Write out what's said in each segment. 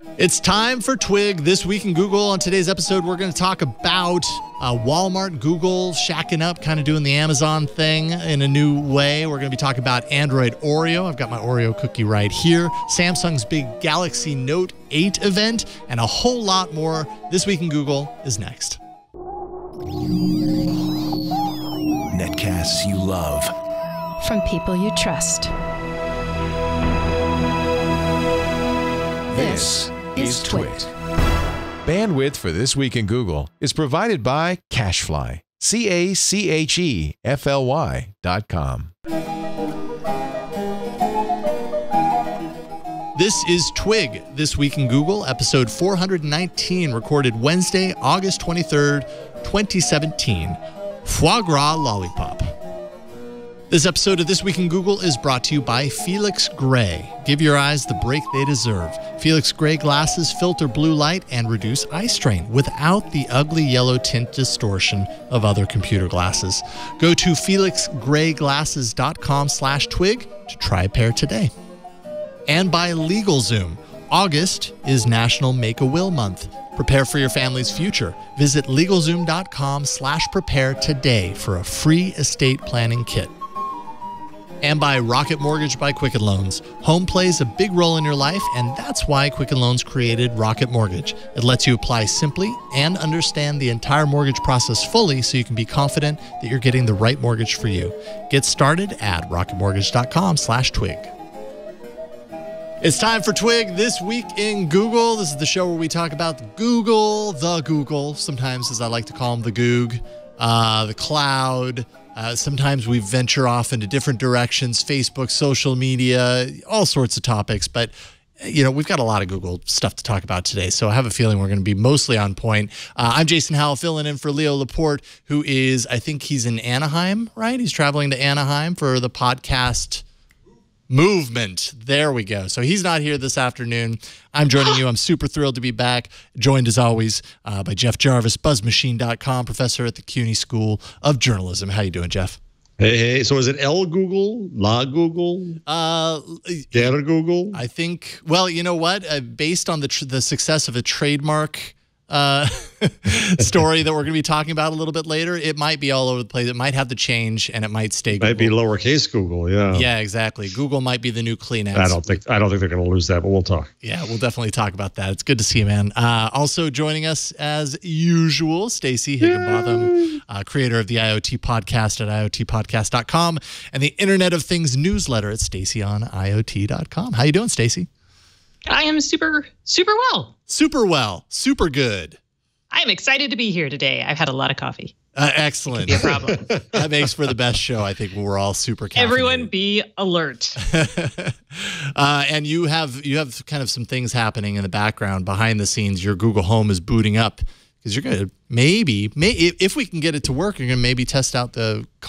It's time for Twig This Week in Google. On today's episode, we're going to talk about Walmart, Google shacking up, kind of doing the Amazon thing in a new way. We're going to be talking about Android Oreo. I've got my Oreo cookie right here. Samsung's big Galaxy Note 8 event, and a whole lot more. This Week in Google is next. Netcasts you love. From people you trust. This is Twig. Bandwidth for This Week in Google is provided by Cachefly. CACHEFLY.com. This is Twig This Week in Google, episode 419, recorded Wednesday, August 23rd, 2017. Foie Gras Lollipop. This episode of This Week in Google is brought to you by Felix Gray. Give your eyes the break they deserve. Felix Gray glasses filter blue light and reduce eye strain without the ugly yellow tint distortion of other computer glasses. Go to felixgrayglasses.com/twig to try a pair today. And by LegalZoom. August is National Make-A-Will Month. Prepare for your family's future. Visit LegalZoom.com/prepare today for a free estate planning kit. And by Rocket Mortgage by Quicken Loans. Home plays a big role in your life, and that's why Quicken Loans created Rocket Mortgage. It lets you apply simply and understand the entire mortgage process fully so you can be confident that you're getting the right mortgage for you. Get started at rocketmortgage.com/twig. It's time for Twig This Week in Google. This is the show where we talk about the Google, sometimes as I like to call them, the Goog, the cloud. Sometimes we venture off into different directions, Facebook, social media, all sorts of topics. But, you know, we've got a lot of Google stuff to talk about today, so I have a feeling we're going to be mostly on point. I'm Jason Howell, filling in for Leo Laporte, who is, I think he's in Anaheim, right? He's traveling to Anaheim for the podcast movement. There we go. So he's not here this afternoon. I'm joining you. I'm super thrilled to be back. Joined as always by Jeff Jarvis, buzzmachine.com, professor at the CUNY School of Journalism. How you doing, Jeff? Hey. So is it L Google, La Google, Der Google? I think, well, you know what? Based on the success of a Trademark story that we're going to be talking about a little bit later, it might be all over the place. It might have to change, and it might stay Google. Might be lowercase Google, yeah. Yeah, exactly. Google might be the new Kleenex. I don't think they're going to lose that, but we'll talk. Yeah, we'll definitely talk about that. It's good to see you, man. Also joining us as usual, Stacey Higginbotham, creator of the IoT podcast at iotpodcast.com and the Internet of Things newsletter at staceyoniot.com. How you doing, Stacey? I am super well. Super well. Super good. I'm excited to be here today. I've had a lot of coffee. Excellent. It could be a problem. That makes for the best show. I think we're all super caffeinated. Everyone be alert. And you have kind of some things happening in the background behind the scenes. Your Google Home is booting up because you're going to maybe, if we can get it to work, you're going to maybe test out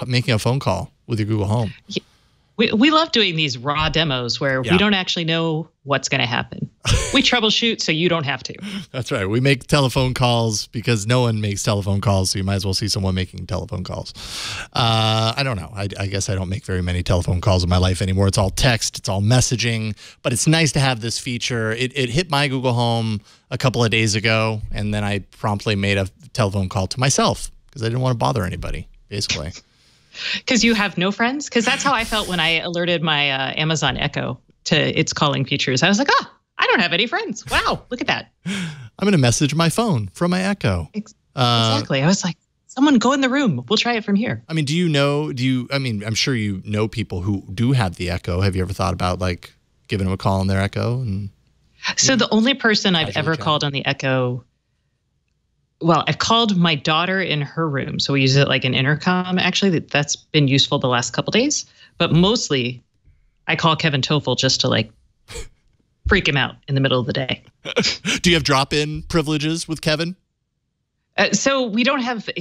making a phone call with your Google Home. Yeah. We love doing these raw demos where we don't actually know what's going to happen. We troubleshoot so you don't have to. That's right. We make telephone calls because no one makes telephone calls, so you might as well see someone making telephone calls. I don't know. I guess I don't make very many telephone calls in my life anymore. It's all text. It's all messaging. But it's nice to have this feature. It hit my Google Home a couple of days ago, and then I promptly made a telephone call to myself because I didn't want to bother anybody, basically. Because you have no friends? Because that's how I felt when I alerted my Amazon Echo to its calling features. I was like, I don't have any friends. Wow, look at that. I'm going to message my phone from my Echo. Exactly. I was like, someone go in the room. We'll try it from here. I mean, I'm sure you know people who do have the Echo. Have you ever thought about like giving them a call on their Echo? So the only person I've ever called on the Echo, well, I've called my daughter in her room. So we use it like an intercom. Actually, that's been useful the last couple of days. But mostly I call Kevin Toffel just to like freak him out in the middle of the day. Do you have drop-in privileges with Kevin? So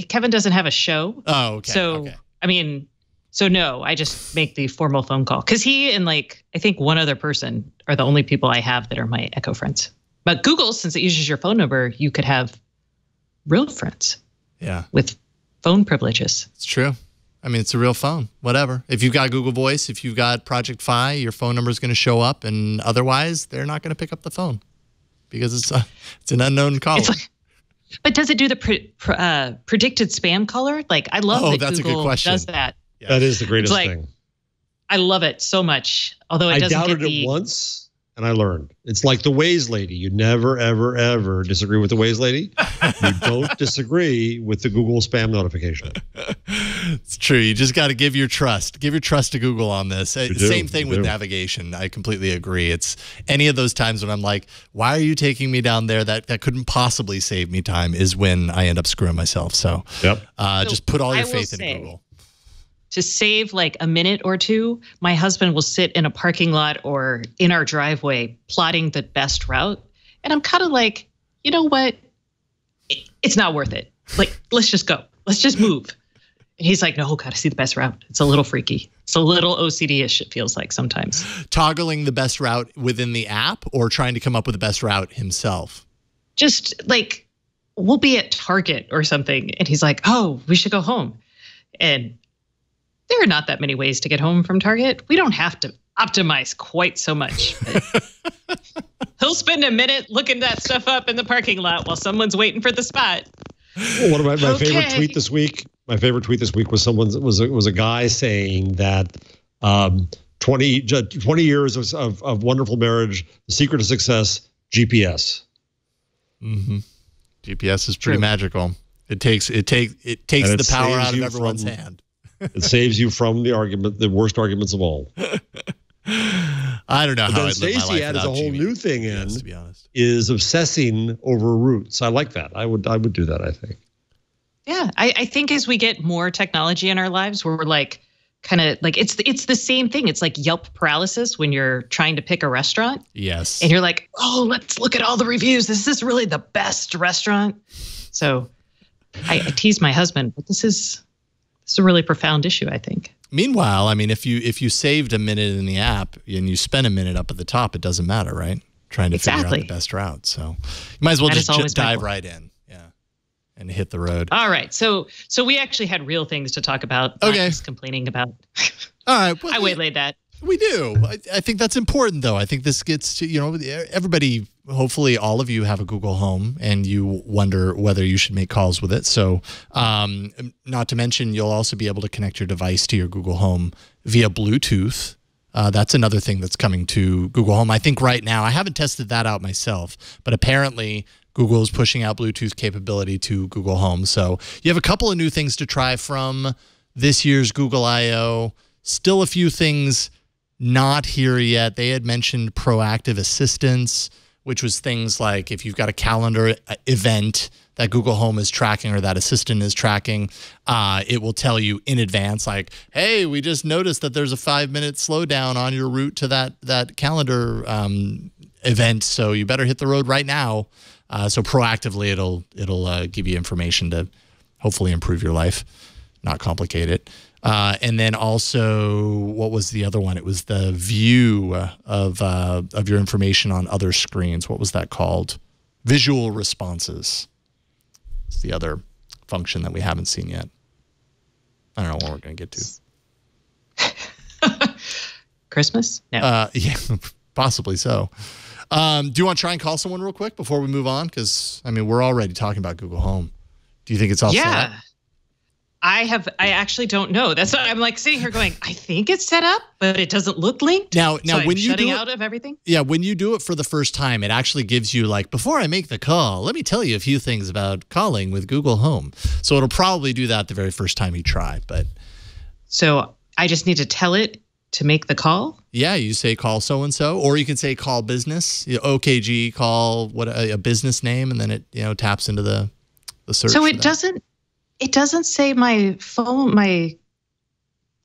Kevin doesn't have a show. Oh, okay. So, okay. I mean, so no, I just make the formal phone call. Because he and like, I think one other person are the only people I have that are my Echo friends. But Google, since it uses your phone number, you could have real friends. Yeah. With phone privileges. It's true. I mean, it's a real phone, whatever. If you've got Google Voice, if you've got Project Fi, your phone number is going to show up, and otherwise, they're not going to pick up the phone because it's an unknown color. But does it do the predicted spam color? Like, I love that that's Google a good question. does that. Yeah. That is the greatest thing. I love it so much. Although it doesn't doubted it once. And I learned. It's like the Waze lady. You never, ever, ever disagree with the Waze lady. You don't disagree with the Google spam notification. It's true. You just got to give your trust. Give your trust to Google on this. Same thing with navigation. I completely agree. It's any of those times when I'm like, why are you taking me down there? That couldn't possibly save me time is when I end up screwing myself. So, just put all your faith in Google. To save like a minute or two, my husband will sit in a parking lot or in our driveway plotting the best route. And I'm kind of like, you know what? It's not worth it. Like, let's just go. Let's just move. And he's like, no, gotta see the best route. It's a little freaky. It's a little OCD-ish, it feels like sometimes. Toggling the best route within the app or trying to come up with the best route himself? Just like, we'll be at Target or something. And he's like, oh, we should go home. And there are not that many ways to get home from Target. We don't have to optimize quite so much. He'll spend a minute looking that stuff up in the parking lot while someone's waiting for the spot. Well, one of my favorite tweet this week. My favorite tweet this week was was a guy saying that 20 years of wonderful marriage, the secret of success, GPS. Mm-hmm. GPS is pretty magical. It takes the power out of everyone's hand. It saves you from the worst arguments of all. I don't know how I'd live my life Stacey added a whole new thing in, to be honest, is obsessing over routes. I like that. I would do that, I think. Yeah, I think as we get more technology in our lives, we're like kind of like it's the same thing. It's like Yelp paralysis when you're trying to pick a restaurant. Yes. And you're like, oh, let's look at all the reviews. This is really the best restaurant. So I tease my husband, but this is a really profound issue, I think. Meanwhile, I mean, if you saved a minute in the app and you spend a minute up at the top, it doesn't matter, right? Trying to figure out the best route. So you might as well just dive right in. Yeah. And hit the road. All right. So we actually had real things to talk about. Not just complaining about. All right. Well, I waylaid that. We do. I think that's important, though. I think this gets to, everybody, hopefully all of you have a Google Home and you wonder whether you should make calls with it. So not to mention, you'll also be able to connect your device to your Google Home via Bluetooth. That's another thing that's coming to Google Home. I think right now, I haven't tested that out myself, but apparently Google is pushing out Bluetooth capability to Google Home. So you have a couple of new things to try from this year's Google I/O. Still a few things not here yet. They had mentioned proactive assistance, which was things like if you've got a calendar event that Google Home is tracking or that assistant is tracking, it will tell you in advance, like, hey, we just noticed that there's a 5-minute slowdown on your route to that calendar event, so you better hit the road right now. So proactively, it'll give you information to hopefully improve your life, not complicate it. And then also, what was the other one? It was the view of your information on other screens. What was that called? Visual responses. It's the other function that we haven't seen yet. I don't know what we're going to get to. Christmas? No. Yeah, possibly so. Do you want to try and call someone real quick before we move on? Because, I mean, we're already talking about Google Home. Do you think it's all set up? I actually don't know. That's why I'm like sitting here going, I think it's set up, but it doesn't look linked. Now so when you shutting do out of everything. Yeah, when you do it for the first time, it actually gives you like, before I make the call, let me tell you a few things about calling with Google Home. So it'll probably do that the very first time you try. But so I just need to tell it to make the call. Yeah, you say call so and so, or you can say call business. OKG call a business name, and then it taps into the search. So it doesn't say my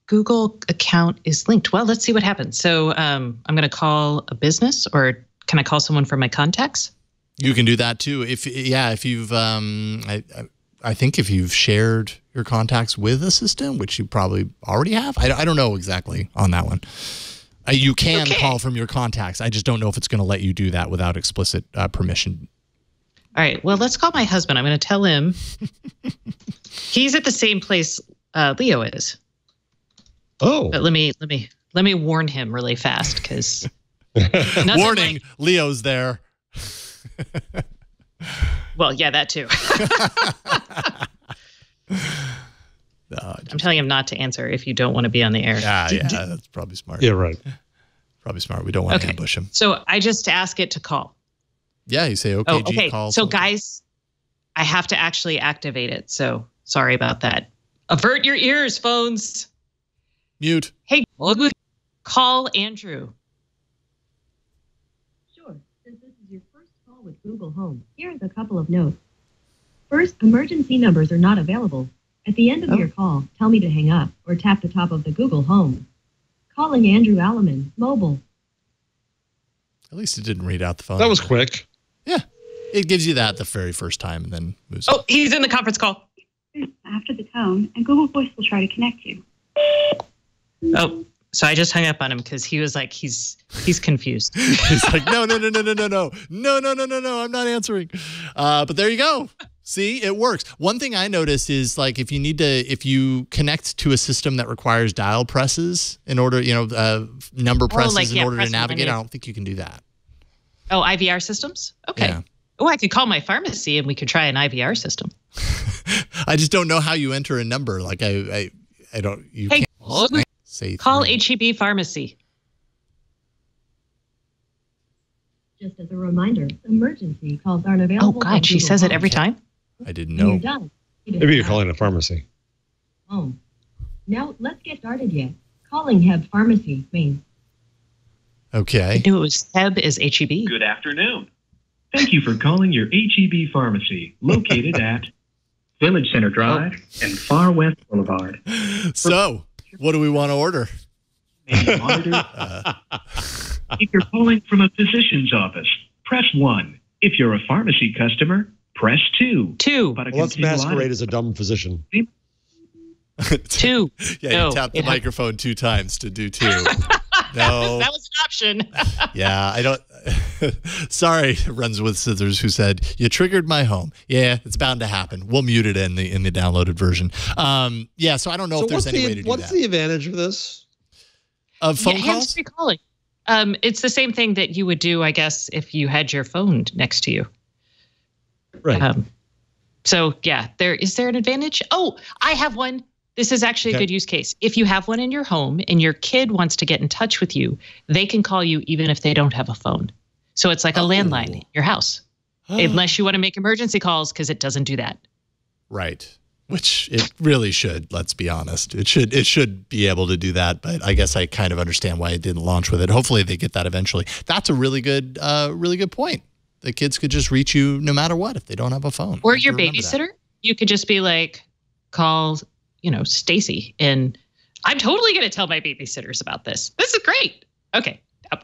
Google account is linked. Well, let's see what happens. So I'm going to call a business, or can I call someone from my contacts? You can do that too. If you've, I think if you've shared your contacts with a system, which you probably already have. I don't know exactly on that one. You can call from your contacts. I just don't know if it's going to let you do that without explicit permission. All right. Well, let's call my husband. I'm going to tell him. He's at the same place Leo is. Oh. But let me warn him really fast, because warning, Leo's there. Well, yeah, that too. I'm telling him not to answer if you don't want to be on the air. Yeah, that's probably smart. Yeah, right. Probably smart. We don't want to ambush him. So I just ask it to call. Yeah, you say, okay. Call. So guys, I have to actually activate it. So sorry about that. Avert your ears, phones. Mute. Hey, call Andrew. Sure. Since this is your first call with Google Home, here's a couple of notes. First, emergency numbers are not available. At the end of your call, tell me to hang up or tap the top of the Google Home. Calling Andrew Alleman, mobile. At least it didn't read out the phone. That was quick. Yeah. It gives you that the very first time and then moves on. He's in the conference call. After the tone, and Google Voice will try to connect you. Oh, so I just hung up on him because he was like, he's confused. He's like, no, I'm not answering. But there you go. See, it works. One thing I noticed is like if you connect to a system that requires dial presses in order, number presses in order to navigate, I don't think you can do that. Oh, IVR systems? Okay. Yeah. Oh, I could call my pharmacy and we could try an IVR system. I just don't know how you enter a number. Like I don't. You can't say. Call HEB Pharmacy. Just as a reminder, emergency calls aren't available. Oh God, she says it every time. I didn't know. You're done. Maybe you're calling a pharmacy. Oh, now let's get started yet. Calling Heb Pharmacy, Maine. Okay. I knew it was Heb is HEB. Good afternoon. Thank you for calling your HEB Pharmacy, located at Village Center Drive and Far West Boulevard. So, what do we want to order? If you're calling from a physician's office, press 1. If you're a pharmacy customer, press 2. Let's masquerade as a dumb physician. 2. Yeah, you tap the microphone 2 times to do 2. No. That was an option. Yeah, I don't. Sorry, Runs with Scissors, who said, you triggered my home. Yeah, it's bound to happen. We'll mute it in the downloaded version. Yeah, so I don't know if there's any way to do that. What's the advantage of this? Of phone calls? Hands-free calling. It's the same thing that you would do, I guess, if you had your phone next to you. Right. So, yeah, is there an advantage? Oh, I have one. This is actually a good use case. If you have one in your home and your kid wants to get in touch with you, they can call you even if they don't have a phone. So it's like a landline in your house, unless you want to make emergency calls, because it doesn't do that. Right. Which it really should, let's be honest. It should be able to do that, but I guess I kind of understand why it didn't launch with it. Hopefully they get that eventually. That's a really good point. The kids could just reach you no matter what if they don't have a phone. Or your babysitter. You could just be like, call, Stacey, and I'm totally going to tell my babysitters about this. This is great. Okay.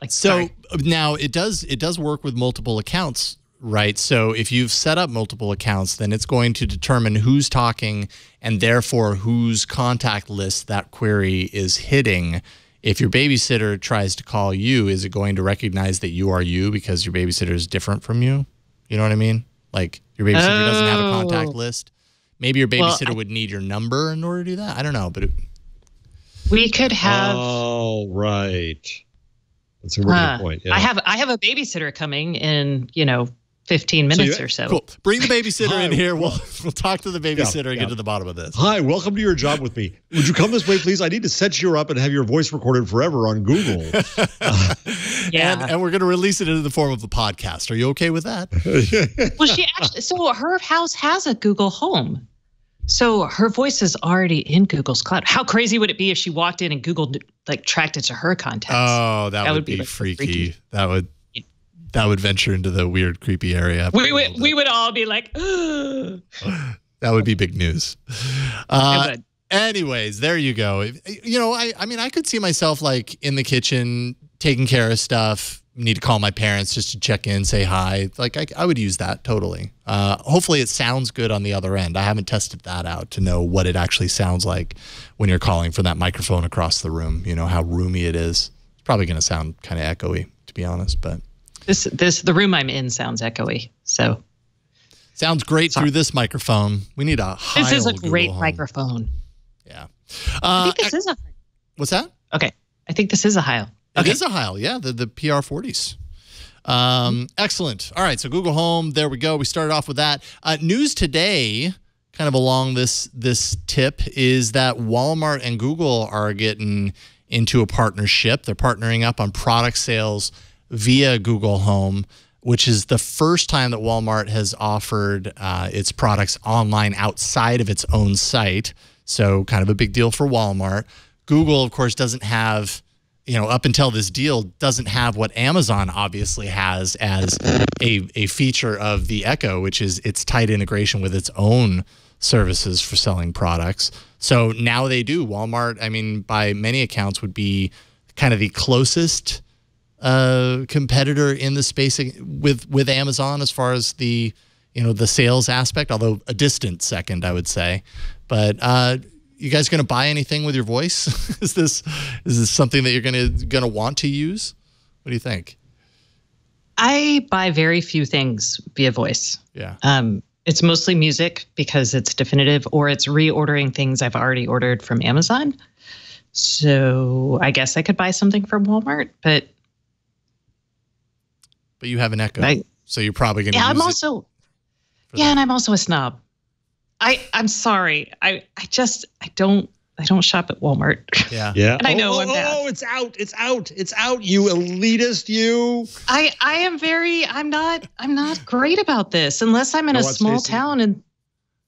So now it does work with multiple accounts, right? So if you've set up multiple accounts, then it's going to determine who's talking and therefore whose contact list that query is hitting. If your babysitter tries to call you, is it going to recognize that you are you because your babysitter is different from you? You know what I mean? Like your babysitter doesn't have a contact list. Maybe your babysitter would need your number in order to do that. I don't know, but we could have. Oh, right. That's a really good point. Yeah. I have a babysitter coming in, 15 minutes or so. Cool. Bring the babysitter in here. We'll talk to the babysitter and get to the bottom of this. Hi, welcome to your job with me. Would you come this way, please? I need to set you up and have your voice recorded forever on Google. Yeah. And we're going to release it in the form of a podcast. Are you okay with that? Well, so her house has a Google Home. So her voice is already in Google's cloud. How crazy would it be if she walked in and Google tracked it to her contacts? Oh, that would be freaky. That would venture into the weird, creepy area. We would all be like, that would be big news. Anyways, there you go. I could see myself like in the kitchen taking care of stuff. Need to call my parents just to check in, say hi. Like I would use that totally. Hopefully it sounds good on the other end. I haven't tested that out to know what it actually sounds like when you're calling from that microphone across the room. You know how roomy it is. It's probably going to sound kind of echoey, to be honest. But the room I'm in sounds echoey. So sounds great through this microphone. We need a high. This is a great microphone. Yeah. I think this is a. What's that? Okay, I think this is a Heil. It is a Heil, yeah, the PR40s. Excellent. All right, so Google Home, there we go. We started off with that. News today, kind of along this tip, is that Walmart and Google are getting into a partnership. They're partnering up on product sales via Google Home, which is the first time that Walmart has offered its products online outside of its own site. So kind of a big deal for Walmart. Google, of course, doesn't have, up until this deal, doesn't have what Amazon obviously has as a feature of the Echo, which is its tight integration with its own services for selling products. So now they do. Walmart, I mean, by many accounts, would be kind of the closest competitor in the space with Amazon as far as the sales aspect, although a distant second, I would say. But you guys going to buy anything with your voice? Is this something that you're gonna want to use? What do you think? I buy very few things via voice. Yeah. It's mostly music because it's definitive, or it's reordering things I've already ordered from Amazon. So I guess I could buy something from Walmart, but you have an Echo, so you're probably going to use I'm it. Also, and I'm also a snob. I'm sorry. I don't shop at Walmart. Yeah. Yeah. And I know I'm bad. Oh, it's out, you elitist, you. I'm not great about this unless I'm in a small town. And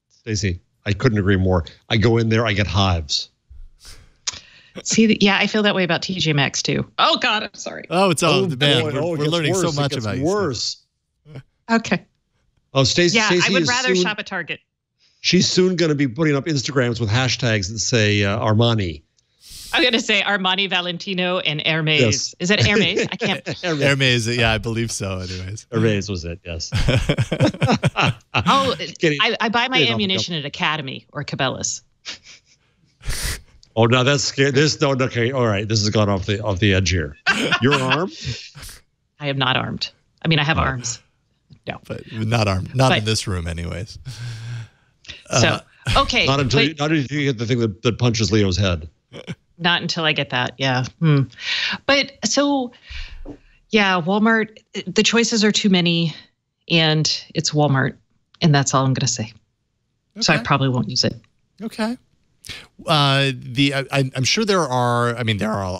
Stacey, I couldn't agree more. I go in there, I get hives. See, I feel that way about TJ Maxx too. Oh God, I'm sorry. Oh, it's all man. We're learning worse. so much about you. Worse. Okay. Oh, Stacey. Yeah, Stacey I would rather shop at Target. She's soon going to be putting up Instagrams with hashtags that say Armani. I'm going to say Armani, Valentino, and Hermes. Yes. Is that Hermes? I can't. Hermes, yeah, I believe so. Anyways, Hermes was it? Yes. I buy my ammunition at Academy or Cabela's. Oh, now that's scary. Okay, all right. This has gone off the edge here. You're armed? I am not armed. I mean, I have arms. No, but not armed. Not in this room, anyways. So okay, not until you get the thing that punches Leo's head. Not until I get that. Yeah. But so, yeah, Walmart. The choices are too many, and it's Walmart, and that's all I'm going to say. Okay. So I probably won't use it. Okay. I'm sure there are. I mean, there are a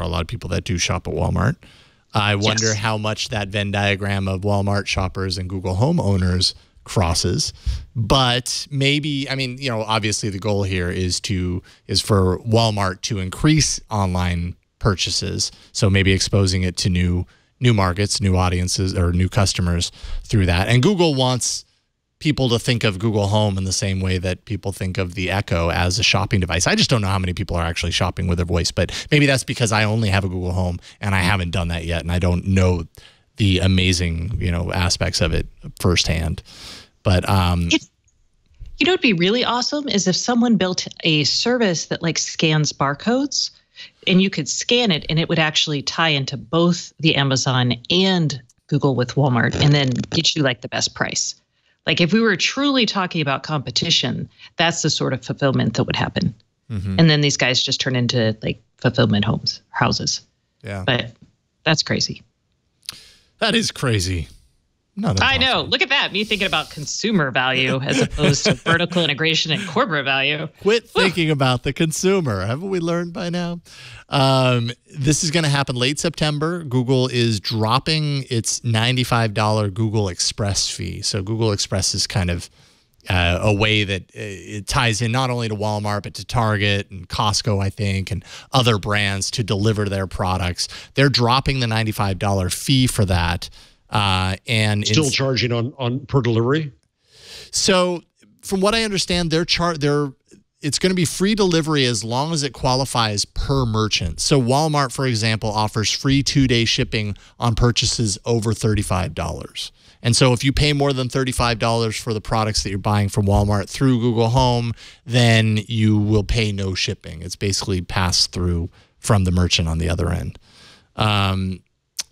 lot of people that do shop at Walmart. I wonder how much that Venn diagram of Walmart shoppers and Google Home owners crosses. But maybe, I mean, obviously the goal here is for Walmart to increase online purchases. So maybe exposing it to new markets, new audiences, or new customers through that. And Google wants people to think of Google Home in the same way that people think of the Echo as a shopping device. I just don't know how many people are actually shopping with their voice, but maybe that's because I only have a Google Home and I haven't done that yet, and I don't know the amazing, aspects of it firsthand. But it'd be really awesome is if someone built a service that scans barcodes, and you could scan it and it would actually tie into both the Amazon and Google with Walmart, and then get you the best price. If we were truly talking about competition, that's the sort of fulfillment that would happen. Mm-hmm. And then these guys just turn into fulfillment houses. Yeah. But that's crazy. That is crazy. I know. Look at that. Me thinking about consumer value as opposed to vertical integration and corporate value. Quit thinking about the consumer. Haven't we learned by now? This is going to happen late September. Google is dropping its $95 Google Express fee. So Google Express is kind of a way that it ties in not only to Walmart, but to Target and Costco, I think, and other brands to deliver their products. They're dropping the $95 fee for that. And still charging on per delivery. So from what I understand, it's going to be free delivery as long as it qualifies per merchant. So Walmart, for example, offers free 2-day shipping on purchases over $35. And so if you pay more than $35 for the products that you're buying from Walmart through Google Home, then you will pay no shipping. It's basically passed through from the merchant on the other end.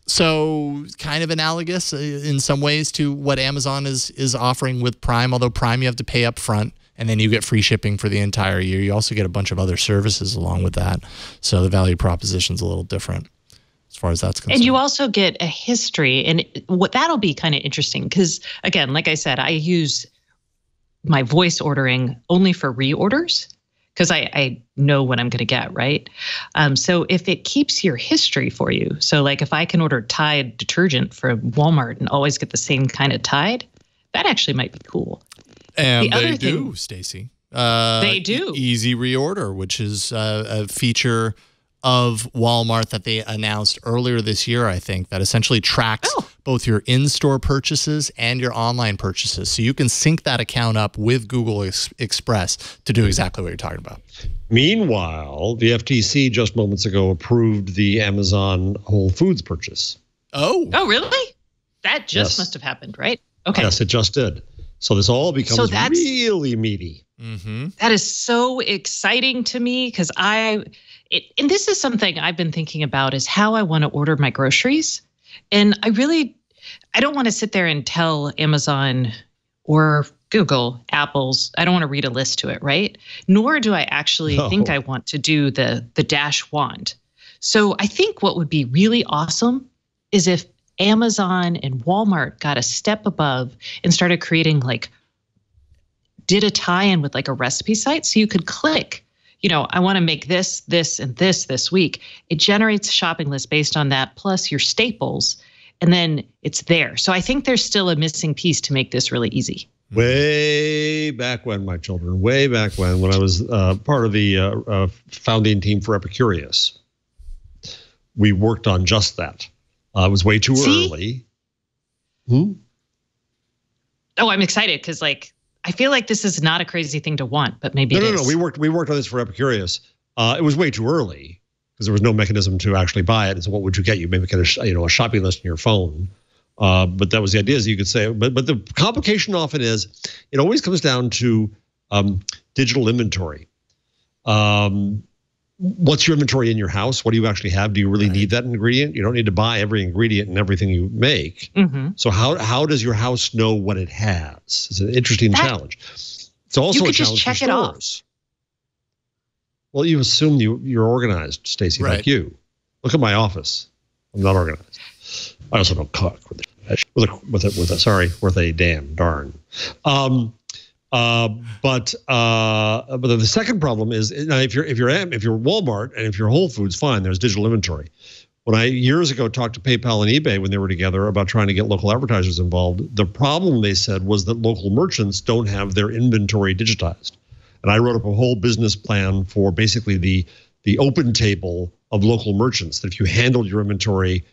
So kind of analogous in some ways to what Amazon is offering with Prime, although Prime you have to pay up front and then you get free shipping for the entire year. You also get a bunch of other services along with that. So the value proposition is a little different. far as that's concerned. And you also get a history, and what that'll be kind of interesting because, again, like I said, I use my voice ordering only for reorders because I know what I'm going to get, right? So if it keeps your history for you, so like if I can order Tide detergent from Walmart and always get the same kind of Tide, that actually might be cool. And they do, Stacey. They do. Easy reorder, which is a feature of Walmart that they announced earlier this year, I think, that essentially tracks both your in-store purchases and your online purchases. So you can sync that account up with Google Express to do exactly what you're talking about. Meanwhile, the FTC just moments ago approved the Amazon Whole Foods purchase. Oh, really? That just must have happened, right? Okay. Yes, it just did. So this all becomes really meaty. Mm-hmm. That is so exciting to me because and this is something I've been thinking about is how I want to order my groceries. And I don't want to sit there and tell Amazon or Google, Apple's, I don't want to read a list to it, right? Nor do I actually think I want to do the dash wand. So I think what would be really awesome is if Amazon and Walmart got a step above and started creating did a tie-in with a recipe site so you could click, I want to make this, and this week. It generates a shopping list based on that, plus your staples, and then it's there. So I think there's still a missing piece to make this really easy. Way back when, my children, way back when I was part of the founding team for Epicurious, we worked on just that. It was way too early. Oh, I'm excited because I feel like this is not a crazy thing to want, but maybe it is. No. We worked on this for Epicurious. It was way too early because there was no mechanism to actually buy it. And so what would you get? You maybe get a shopping list in your phone. But that was the idea, is you could say. But the complication often is it always comes down to digital inventory. What's your inventory in your house? What do you actually have? Do you really need that ingredient? You don't need to buy every ingredient and everything you make. Mm-hmm. So how does your house know what it has? It's an interesting challenge. It's also a challenge for stores. Well, you assume you're organized, Stacey, like you. Look at my office. I'm not organized. I also don't cook with a damn darn. But the second problem is now if you're Walmart and if you're Whole Foods, fine, there's digital inventory. When I years ago talked to PayPal and eBay when they were together about trying to get local advertisers involved, the problem they said was that local merchants don't have their inventory digitized. And I wrote up a whole business plan for basically the open table of local merchants, that if you handled your inventory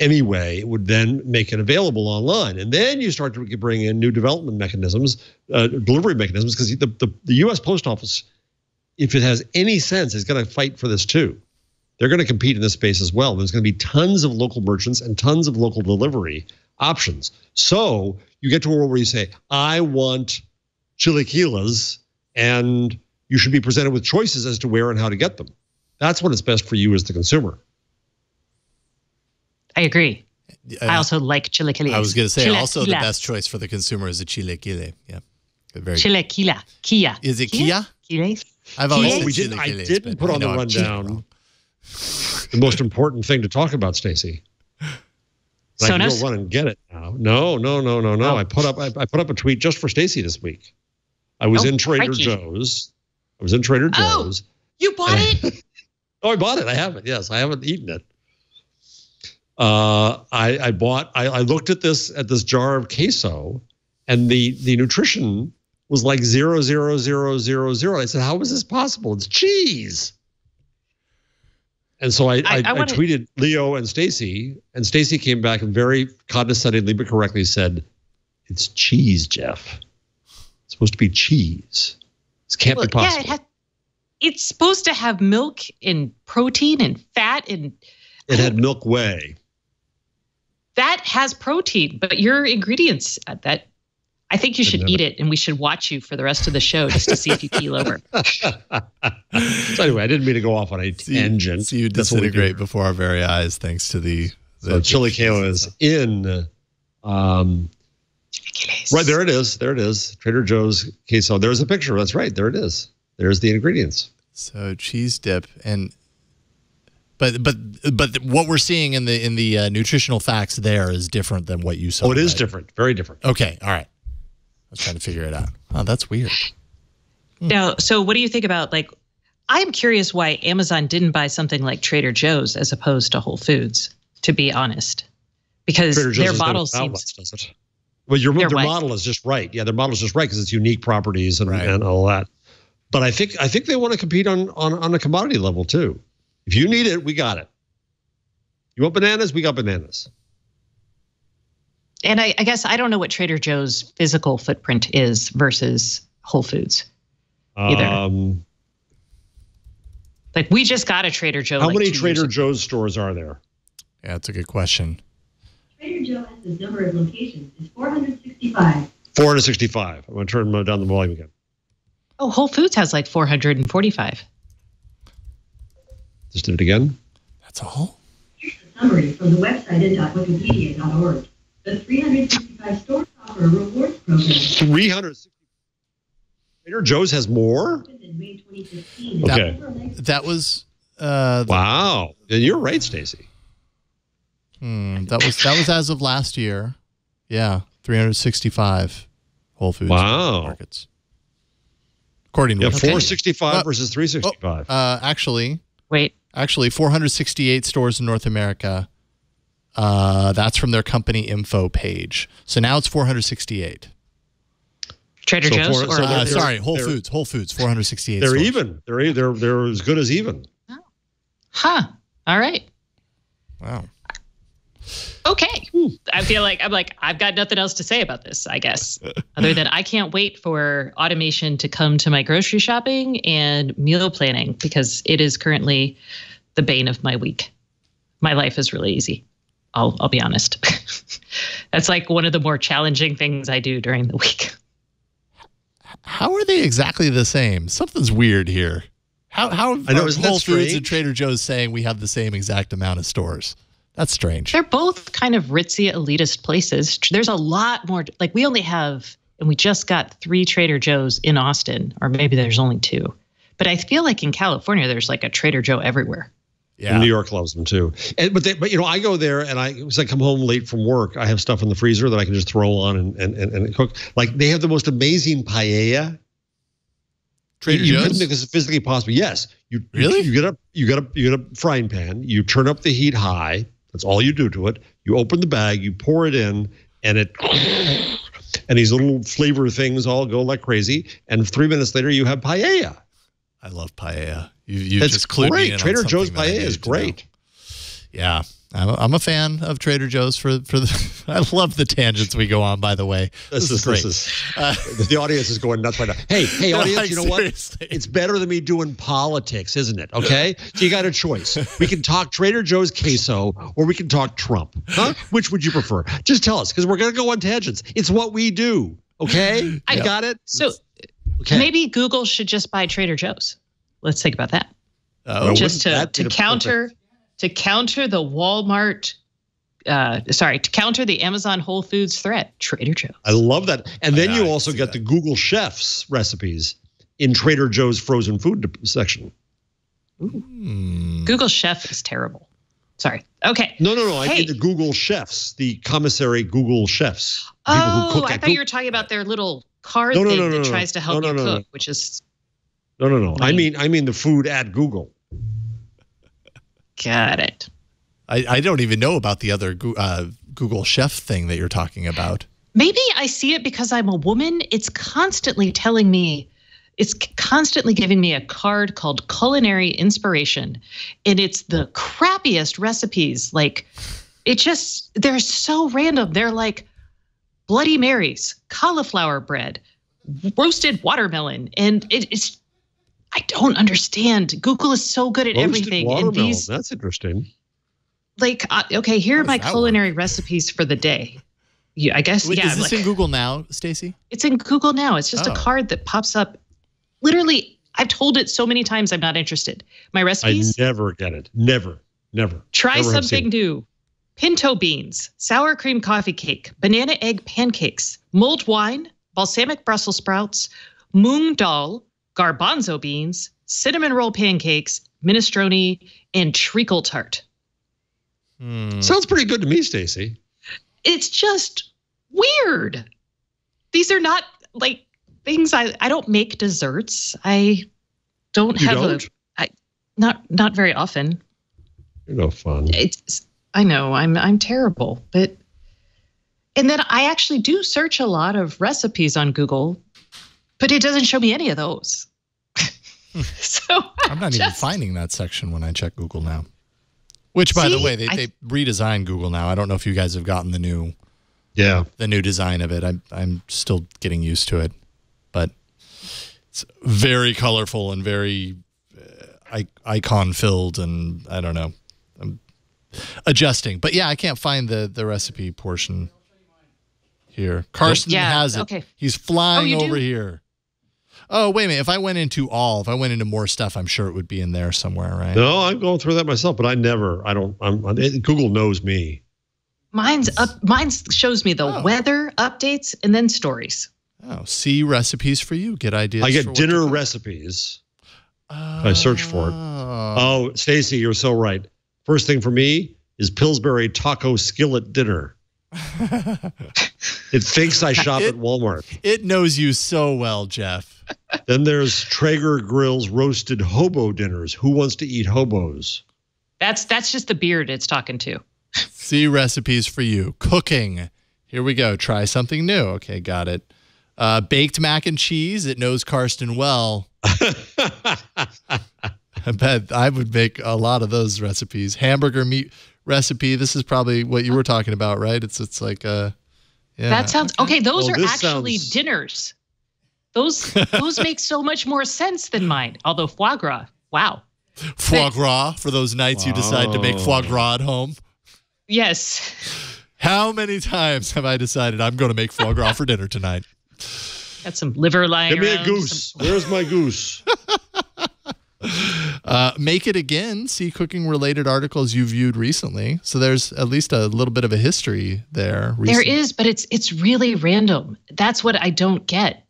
anyway, it would then make it available online. And then you start to bring in new development mechanisms, delivery mechanisms, because the U.S. Post Office, if it has any sense, is going to fight for this too. They're going to compete in this space as well. There's going to be tons of local merchants and tons of local delivery options. So you get to a world where you say, I want chilaquiles, and you should be presented with choices as to where and how to get them. That's when it's best for you as the consumer. I agree. I also like chilaquiles. I was going to say also the best choice for the consumer is a chilaquile. Yeah. Very chilaquila. Kia. Is it Kia? Chiles? I've always I didn't put on the rundown the most important thing to talk about, Stacey. I can go run and get it now. No. Oh. I put up a tweet just for Stacey this week. I was in Trader Joe's. You bought it? Oh, I bought it. I haven't. Yes, I haven't eaten it. I looked at this jar of queso, and the nutrition was like 0.0000. I said, how is this possible? It's cheese. And so I tweeted Leo and Stacey came back and very condescendingly but correctly said, it's cheese, Jeff. It's supposed to be cheese. This can't be possible. Yeah, it's supposed to have milk and protein and fat and. It had milk whey. That has protein, but your ingredients, I think you should eat it, and we should watch you for the rest of the show just to see if you keel over. So anyway, I didn't mean to go off on a tangent. So you disintegrate before our very eyes, thanks to the chilaquile is in. Right, there it is. Trader Joe's queso. There's a picture. That's right. There it is. There's the ingredients. So cheese dip, and But what we're seeing in the nutritional facts there is different than what you saw. Oh, it is different. Very different. Okay. All right. I was trying to figure it out. Oh, that's weird. Now, so what do you think about, like, I'm curious why Amazon didn't buy something like Trader Joe's as opposed to Whole Foods, to be honest, because their model seems. Does it? Well, their model is just right. Yeah, their model is just right because it's unique properties and all that. But I think they want to compete on a commodity level too. If you need it, we got it. You want bananas? We got bananas. And I guess I don't know what Trader Joe's physical footprint is versus Whole Foods either. Like, we just got a Trader Joe. How many Trader Joe's stores are there? Yeah, that's a good question. Trader Joe's number of locations is 465. 465. I'm going to turn down the volume again. Oh, Whole Foods has like 445. Just did it again. That's all? Here's a summary from the website .wikipedia.org. The 365 stores offer a rewards program. 360. Trader Joe's has more? In May 2015. Okay. That was... wow. You're right, Stacey. That was as of last year. Yeah, 365 Whole Foods markets. According to 465 versus 365. Actually, 468 stores in North America. That's from their company info page. So now it's 468. Trader Joe's? Whole Foods. Whole Foods, 468 They're stores. even. They're as good as even. Oh. Huh. All right. Wow. Okay. I feel like I've got nothing else to say about this, I guess, other than I can't wait for automation to come to my grocery shopping and meal planning, because it is currently the bane of my week. My life is really easy. I'll be honest. That's like one of the more challenging things I do during the week. How are they exactly the same? Something's weird here. How are Whole Foods and Trader Joe's saying we have the same exact amount of stores? That's strange. They're both kind of ritzy, elitist places. There's a lot more. Like, we only have, and we just got 3 Trader Joe's in Austin, or maybe there's only 2. But I feel like in California, there's like a Trader Joe everywhere. Yeah, New York loves them too. But I go there and I come home late from work. I have stuff in the freezer that I can just throw on and cook. Like, they have the most amazing paella. Trader you Joe's? couldn't think this is physically possible. Yes, you get a frying pan. You turn up the heat high. That's all you do to it. You open the bag. You pour it in, and these little flavor things all go like crazy. And 3 minutes later, you have paella. I love paella. You just clued me in. Trader on Joe's paella is great. Yeah, I'm a fan of Trader Joe's for the. I love the tangents we go on. By the way, this is great. The audience is going nuts right now. Hey, audience, like, you know what? seriously. It's better than me doing politics, isn't it? Okay, so you got a choice. We can talk Trader Joe's queso, or we can talk Trump. Huh? Which would you prefer? Just tell us, because we're gonna go on tangents. It's what we do. Okay, I got it. So maybe Google should just buy Trader Joe's. Let's think about that. Just to counter the Walmart, to counter the Amazon Whole Foods threat, Trader Joe's. I love that. And then you also get the Google Chef's recipes in Trader Joe's frozen food section. Google Chef is terrible. Sorry. Okay. No. I mean the Google Chefs, the commissary Google Chefs. Oh, I thought you were talking about their little card thing that tries to help you cook, which is... No. I mean the food at Google. Got it. I don't even know about the other Google Chef thing that you're talking about. Maybe I see it because I'm a woman. It's constantly giving me a card called Culinary Inspiration. And it's the crappiest recipes. Like, they're so random. They're like Bloody Marys, cauliflower bread, roasted watermelon. And it's, I don't understand. Google is so good at everything. And that's interesting. Like, okay, here are my culinary recipes for the day. I guess. Wait, is this in Google now, Stacey? It's in Google now. It's just a card that pops up. Literally, I've told it so many times I'm not interested. My recipes. I never get it. Never. Try something new. Pinto beans, sour cream coffee cake, banana egg pancakes, mulled wine, balsamic Brussels sprouts, moong dal, garbanzo beans, cinnamon roll pancakes, minestrone, and treacle tart. Sounds pretty good to me, Stacey. It's just weird. These are not like things I don't make desserts. I don't not very often. You're no fun. I know I'm terrible, and then I actually do search a lot of recipes on Google, but it doesn't show me any of those. So I'm not even finding that section when I check Google now. Which, by the way, they redesigned Google now. I don't know if you guys have gotten the new design of it. I'm still getting used to it, but it's very colorful and very icon filled, and I don't know. I'm adjusting, but yeah, I can't find the recipe portion here. Karsten has it. Okay. He's flying over here. Oh, wait a minute. If I went into more stuff, I'm sure it would be in there somewhere, right? No, I'm going through that myself, but Google knows me. Mine shows me the weather updates and then stories. Oh, see recipes for you. Get ideas. I get dinner recipes. I search for it. Oh, Stacey, you're so right. First thing for me is Pillsbury taco skillet dinner. It thinks I shop at Walmart. It knows you so well, Jeff. Then there's Traeger Grill's roasted hobo dinners. Who wants to eat hobos? That's just the beard it's talking to. See recipes for you. Cooking. Here we go. Try something new. Okay, got it. Baked mac and cheese. It knows Karsten well. I bet I would make a lot of those recipes. Hamburger meat recipe. This is probably what you were talking about, right? It's like yeah. That sounds okay. Those are actually dinners. Those make so much more sense than mine. Although foie gras, wow. Foie gras for those nights you decide to make foie gras at home. Yes. How many times have I decided I'm going to make foie gras for dinner tonight? Got some liver lying around. Give me a goose. Where's my goose? Make it again. See cooking-related articles you viewed recently. So there's at least a little bit of a history there. There is, but it's really random. That's what I don't get.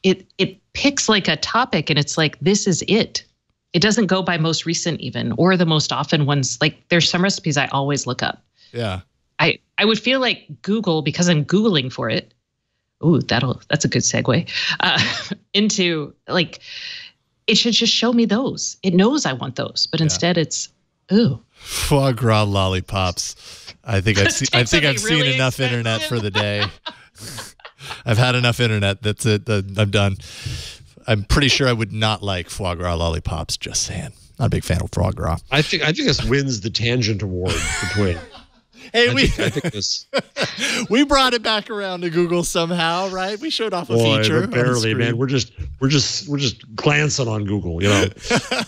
It picks like a topic, and it's like, this is it. It doesn't go by most recent even, or the most often ones. Like there's some recipes I always look up. Yeah. I would feel like Google, because I'm Googling for it. Ooh, that's a good segue into like, it should just show me those. It knows I want those, but instead it's, ooh. Foie gras lollipops. I think I've seen enough internet for the day. I've had enough internet. That's it. I'm done. I'm pretty sure I would not like foie gras lollipops. Just saying. Not a big fan of foie gras. I think this wins the tangent award between. Hey, I think this. We brought it back around to Google somehow, right? We showed off a feature. Barely, man. We're just glancing on Google, you know.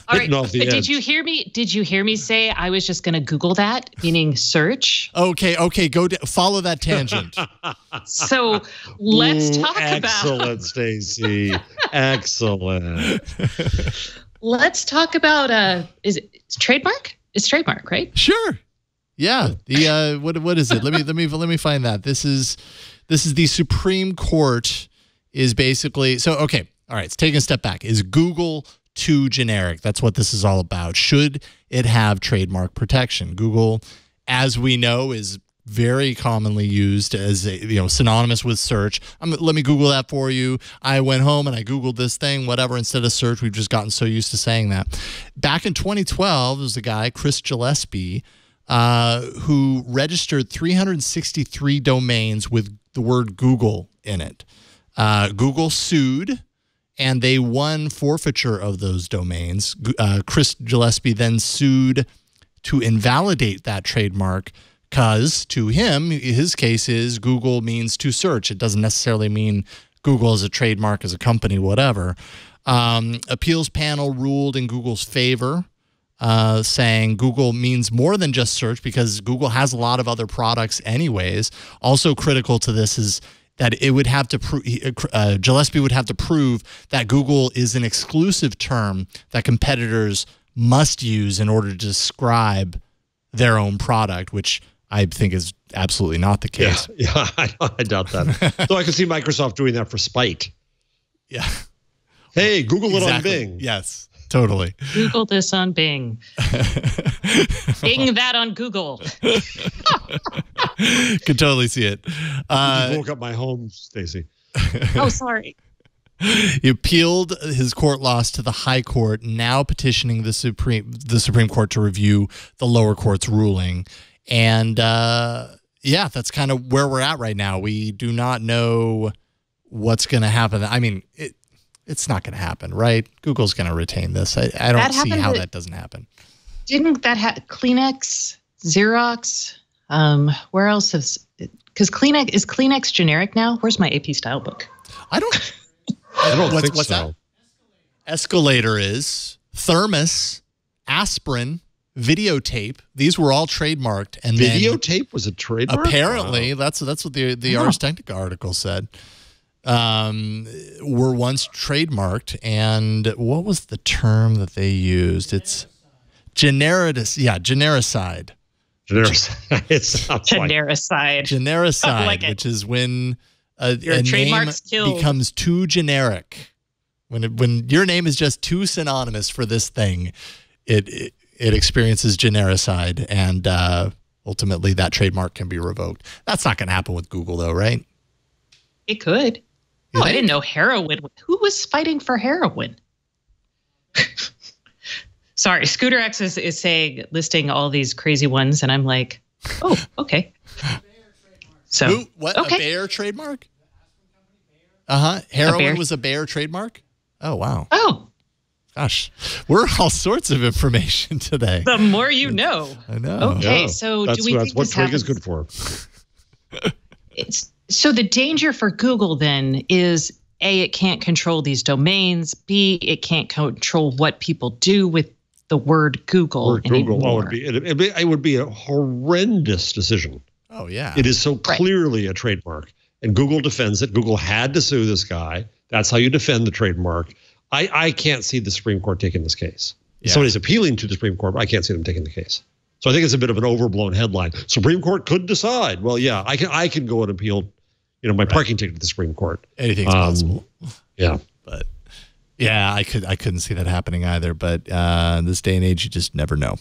All right. Off the edge. Did you hear me? Did you hear me say I was just going to Google that, meaning search? Okay. Go follow that tangent. So let's talk about. Excellent, Stacey. Excellent. Let's talk about. Is it Trademark? It's Trademark, right? Sure. Yeah. The what is it? Let me find that. This is the Supreme Court is basically okay. All right, let's take a step back. Is Google too generic? That's what this is all about. Should it have trademark protection? Google, as we know, is very commonly used as synonymous with search. Let me Google that for you. I went home and I Googled this thing, whatever, instead of search. We've just gotten so used to saying that. Back in 2012, there was a guy, Chris Gillespie, who registered 363 domains with the word Google in it. Google sued, and they won forfeiture of those domains. Chris Gillespie then sued to invalidate that trademark because, to him, his case is Google means to search. It doesn't necessarily mean Google as a trademark, as a company, whatever. Appeals panel ruled in Google's favor, saying Google means more than just search because Google has a lot of other products anyways. Also critical to this is that it would have to Gillespie would have to prove that Google is an exclusive term that competitors must use in order to describe their own product, which I think is absolutely not the case. Yeah, I doubt that. So I can see Microsoft doing that for spite. Yeah. Hey, Google it on Bing. Yes, totally. Google this on Bing. Bing that on Google. Could totally see it. You woke up my home, Stacey. Oh, sorry. He appealed his court loss to the High Court, now petitioning the Supreme Court to review the lower court's ruling. And yeah, that's kind of where we're at right now. We do not know what's going to happen. I mean, it's not going to happen, right? Google's going to retain this. I don't see how that doesn't happen. Didn't that Kleenex, Xerox? Where else is? Because Kleenex generic now? Where's my AP style book? I don't think what's so. That? Escalator is, Thermos, aspirin, videotape. These were all trademarked. And videotape was a trademark? Apparently, that's what the Ars Technica article said. Were once trademarked. And what was the term that they used? It's genericide. Genericide. Genericide, which is when a name becomes too generic. When your name is just too synonymous for this thing, it experiences genericide, and ultimately that trademark can be revoked. That's not going to happen with Google, though, right? It could. I didn't know heroin. Who was fighting for heroin? Sorry, Scooter X is saying, listing all these crazy ones, and I'm like, oh, okay. So what? Okay. A Bayer trademark? Heroin was a Bayer trademark? Oh, wow. Oh. Gosh, we're all sorts of information today. The more you know. I know. Okay, yeah. so that's do we think what this Twig happens? is good for. So the danger for Google then is A, it can't control these domains. B, it can't control what people do with the word Google anymore. It would be a horrendous decision. Oh, yeah. It is so clearly a trademark. And Google defends it. Google had to sue this guy. That's how you defend the trademark. I can't see the Supreme Court taking this case. Yeah. Somebody's appealing to the Supreme Court, but I can't see them taking the case. So I think it's a bit of an overblown headline. Supreme Court could decide. Well, yeah, I can go and appeal, my parking ticket to the Supreme Court. Anything's possible. Yeah. But yeah, I couldn't see that happening either. But in this day and age, you just never know.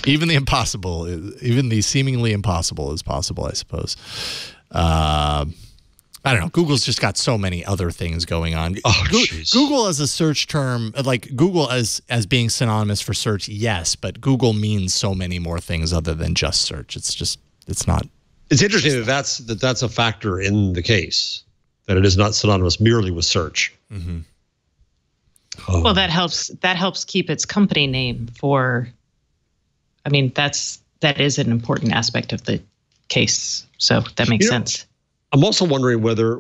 Even the impossible, even the seemingly impossible is possible, I suppose. I don't know. Google's just got so many other things going on. Oh, Google as a search term, like Google as being synonymous for search, yes, but Google means so many more things other than just search. It's not. It's interesting that's a factor in the case, that it is not synonymous merely with search. Mm-hmm. Oh. Well, that helps keep its company name for. I mean, that is an important aspect of the case, so that makes sense. I'm also wondering whether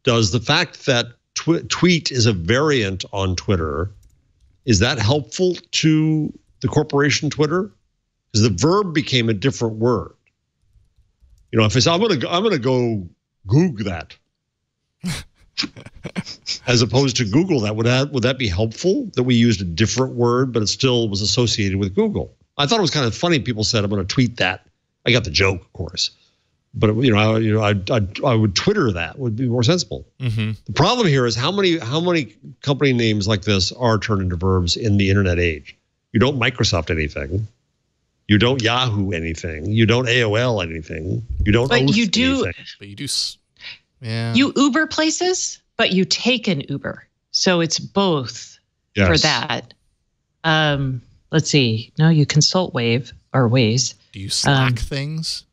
does the fact that tweet is a variant on Twitter, is that helpful to the corporation Twitter? Because the verb became a different word. If it's I'm gonna go Goog that, as opposed to Google that, would that be helpful that we used a different word but it still was associated with Google? I thought it was kind of funny. People said I'm going to tweet that. I got the joke, of course. But I would Twitter that would be more sensible. Mm-hmm. The problem here is how many company names like this are turned into verbs in the internet age. You don't Microsoft anything, you don't Yahoo anything, you don't AOL anything, you don't. But you do. Anything. But you do. Yeah. You Uber places, but you take an Uber, so it's both for that. Let's see. No, you consult Waze. Do you Slack things?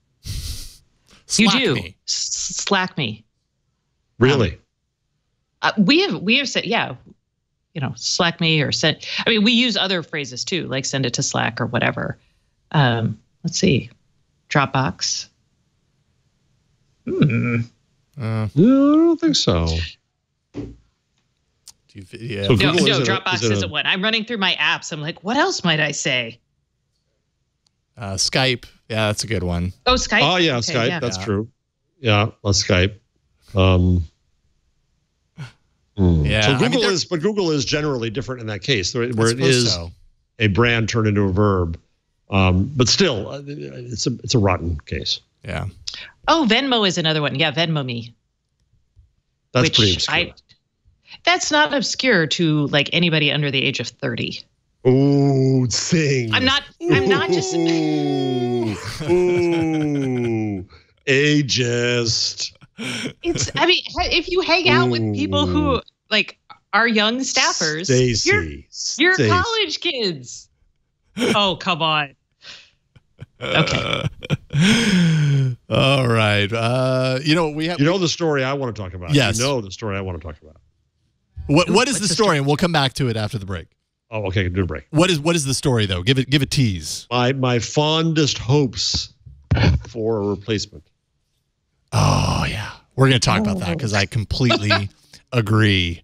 You do. Slack me. Really? We have said, Slack me or send. I mean, we use other phrases too, like send it to Slack or whatever. Let's see. Dropbox. No, I don't think so. Yeah. So no, Dropbox isn't one. I'm running through my apps. I'm like, what else might I say? Skype. Yeah, that's a good one. Oh, Skype? Oh, yeah, okay, Skype. Yeah. That's true. Yeah, let's Skype. Yeah. So Google is generally different in that case, where it is a brand turned into a verb. But still, it's a rotten case. Yeah. Oh, Venmo is another one. Yeah, Venmo me. That's pretty obscure. That's not obscure to like anybody under the age of 30. Ooh, sing. I'm not just. Ooh, ageist. I mean, if you hang out with people who like are young staffers, Stacey, you're college kids. Oh, come on. Okay. All right. We have. You know the story I want to talk about. Yes. You know the story I want to talk about. What is the story? And we'll come back to it after the break. Oh, okay. Do a break. What is the story though? Give a tease. My fondest hopes for a replacement. Oh yeah, we're going to talk about that because I completely agree.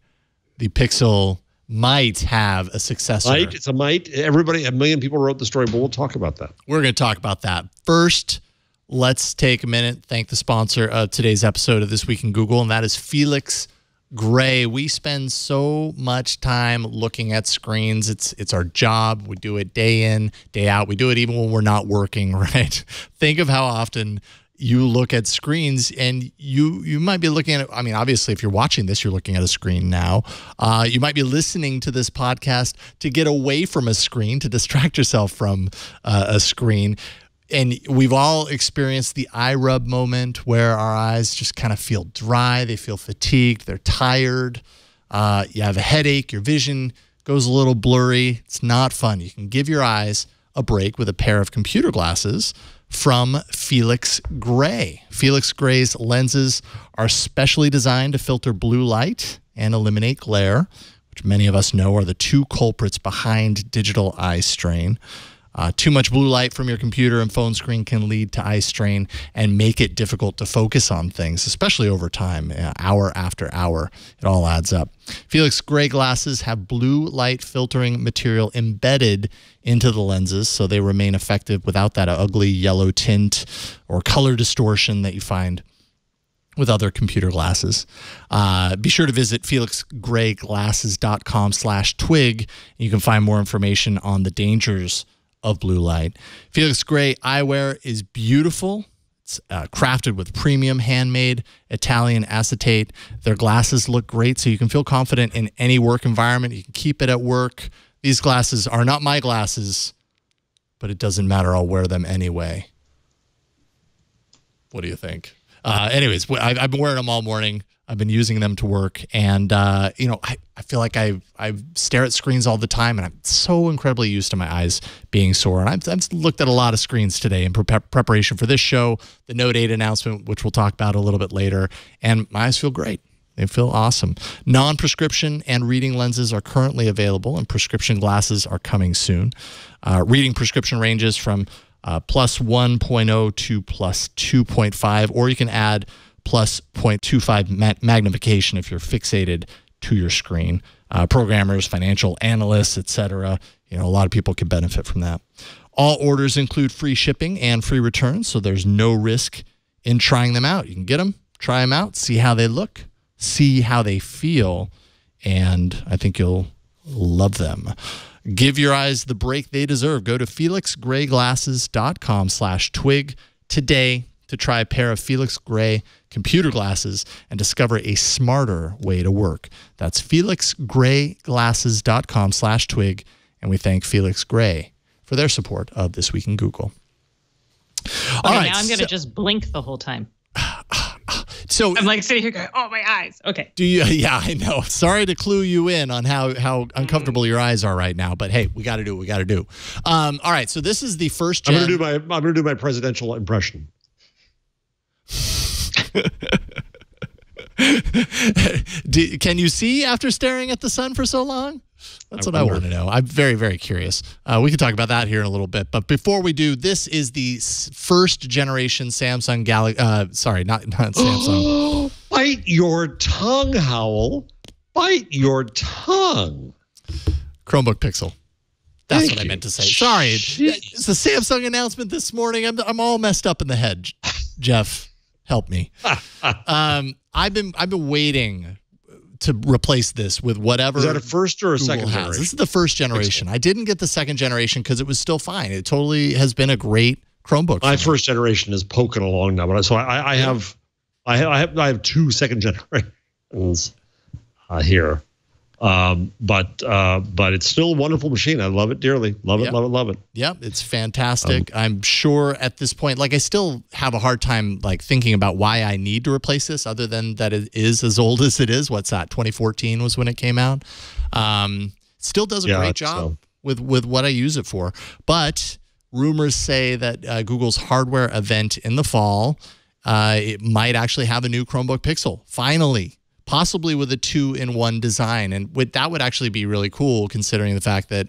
The Pixel might have a successor. Might. It's a might. Everybody, a million people wrote the story, but we'll talk about that. We're going to talk about that. First, let's take a minute, thank the sponsor of today's episode of This Week in Google, and that is Felix Gray. We spend so much time looking at screens. It's our job. We do it day in, day out. We do it even when we're not working, right? Think of how often you look at screens, and you might be looking at it. I mean, obviously, if you're watching this, you're looking at a screen now. You might be listening to this podcast to get away from a screen, to distract yourself from a screen. And we've all experienced the eye rub moment where our eyes just kind of feel dry. They feel fatigued. They're tired. You have a headache. Your vision goes a little blurry. It's not fun. You can give your eyes a break with a pair of computer glasses from Felix Gray. Felix Gray's lenses are specially designed to filter blue light and eliminate glare, which many of us know are the two culprits behind digital eye strain. Too much blue light from your computer and phone screen can lead to eye strain and make it difficult to focus on things, especially over time, hour after hour. It all adds up. Felix Gray glasses have blue light filtering material embedded into the lenses, so they remain effective without that ugly yellow tint or color distortion that you find with other computer glasses. Be sure to visit felixgrayglasses.com/twig. You can find more information on the dangers of blue light. Felix Gray eyewear is beautiful. It's crafted with premium handmade Italian acetate. Their glasses look great, so you can feel confident in any work environment. You can keep it at work. These glasses are not my glasses, but it doesn't matter. I'll wear them anyway. What do you think? Anyways, I've been wearing them all morning. I've been using them to work, and I feel like I stare at screens all the time, and I'm so incredibly used to my eyes being sore. And I've looked at a lot of screens today in preparation for this show, the Note 8 announcement, which we'll talk about a little bit later, and my eyes feel great. They feel awesome. Non-prescription and reading lenses are currently available, and prescription glasses are coming soon. Reading prescription ranges from plus 1.0 to plus 2.5, or you can add plus 0.25 magnification if you're fixated to your screen. Programmers, financial analysts, etc. A lot of people can benefit from that. All orders include free shipping and free returns, so there's no risk in trying them out. You can get them, try them out, see how they look, see how they feel, and I think you'll love them. Give your eyes the break they deserve. Go to felixgrayglasses.com/twig today to try a pair of Felix Gray computer glasses and discover a smarter way to work. That's felixgrayglasses.com/twig, and we thank Felix Gray for their support of This Week in Google. All right, now I'm going to just blink the whole time. So I'm like sitting here going, oh, my eyes. Okay. Do you? Yeah, I know. Sorry to clue you in on how uncomfortable your eyes are right now, but hey, we got to do what we got to do. All right, so this is the first gen. I'm going to do my presidential impression. Can you see after staring at the sun for so long? That's what I want to know. I'm very, very curious. We can talk about that here in a little bit. But before we do, this is the first generation Samsung Galaxy. Sorry, not Samsung. Bite your tongue, Howell. Bite your tongue. Chromebook Pixel. That's what I meant to say. Sorry. It's the Samsung announcement this morning. I'm all messed up in the head. Jeff, help me. I've been waiting to replace this with whatever. Is that a first or a Google second has. generation? This is the first generation. I didn't get the second generation because it was still fine. It totally has been a great Chromebook. My first generation is poking along now, but so I have two second generations. here. But it's still a wonderful machine. I love it dearly. Love it, love it. Yep, it's fantastic. I'm sure at this point, like I still have a hard time like thinking about why I need to replace this, other than that it is as old as it is. What's that? 2014 was when it came out. Still does a great job with what I use it for. But rumors say that Google's hardware event in the fall, it might actually have a new Chromebook Pixel. Finally. Possibly with a 2-in-1 design. And that would actually be really cool, considering the fact that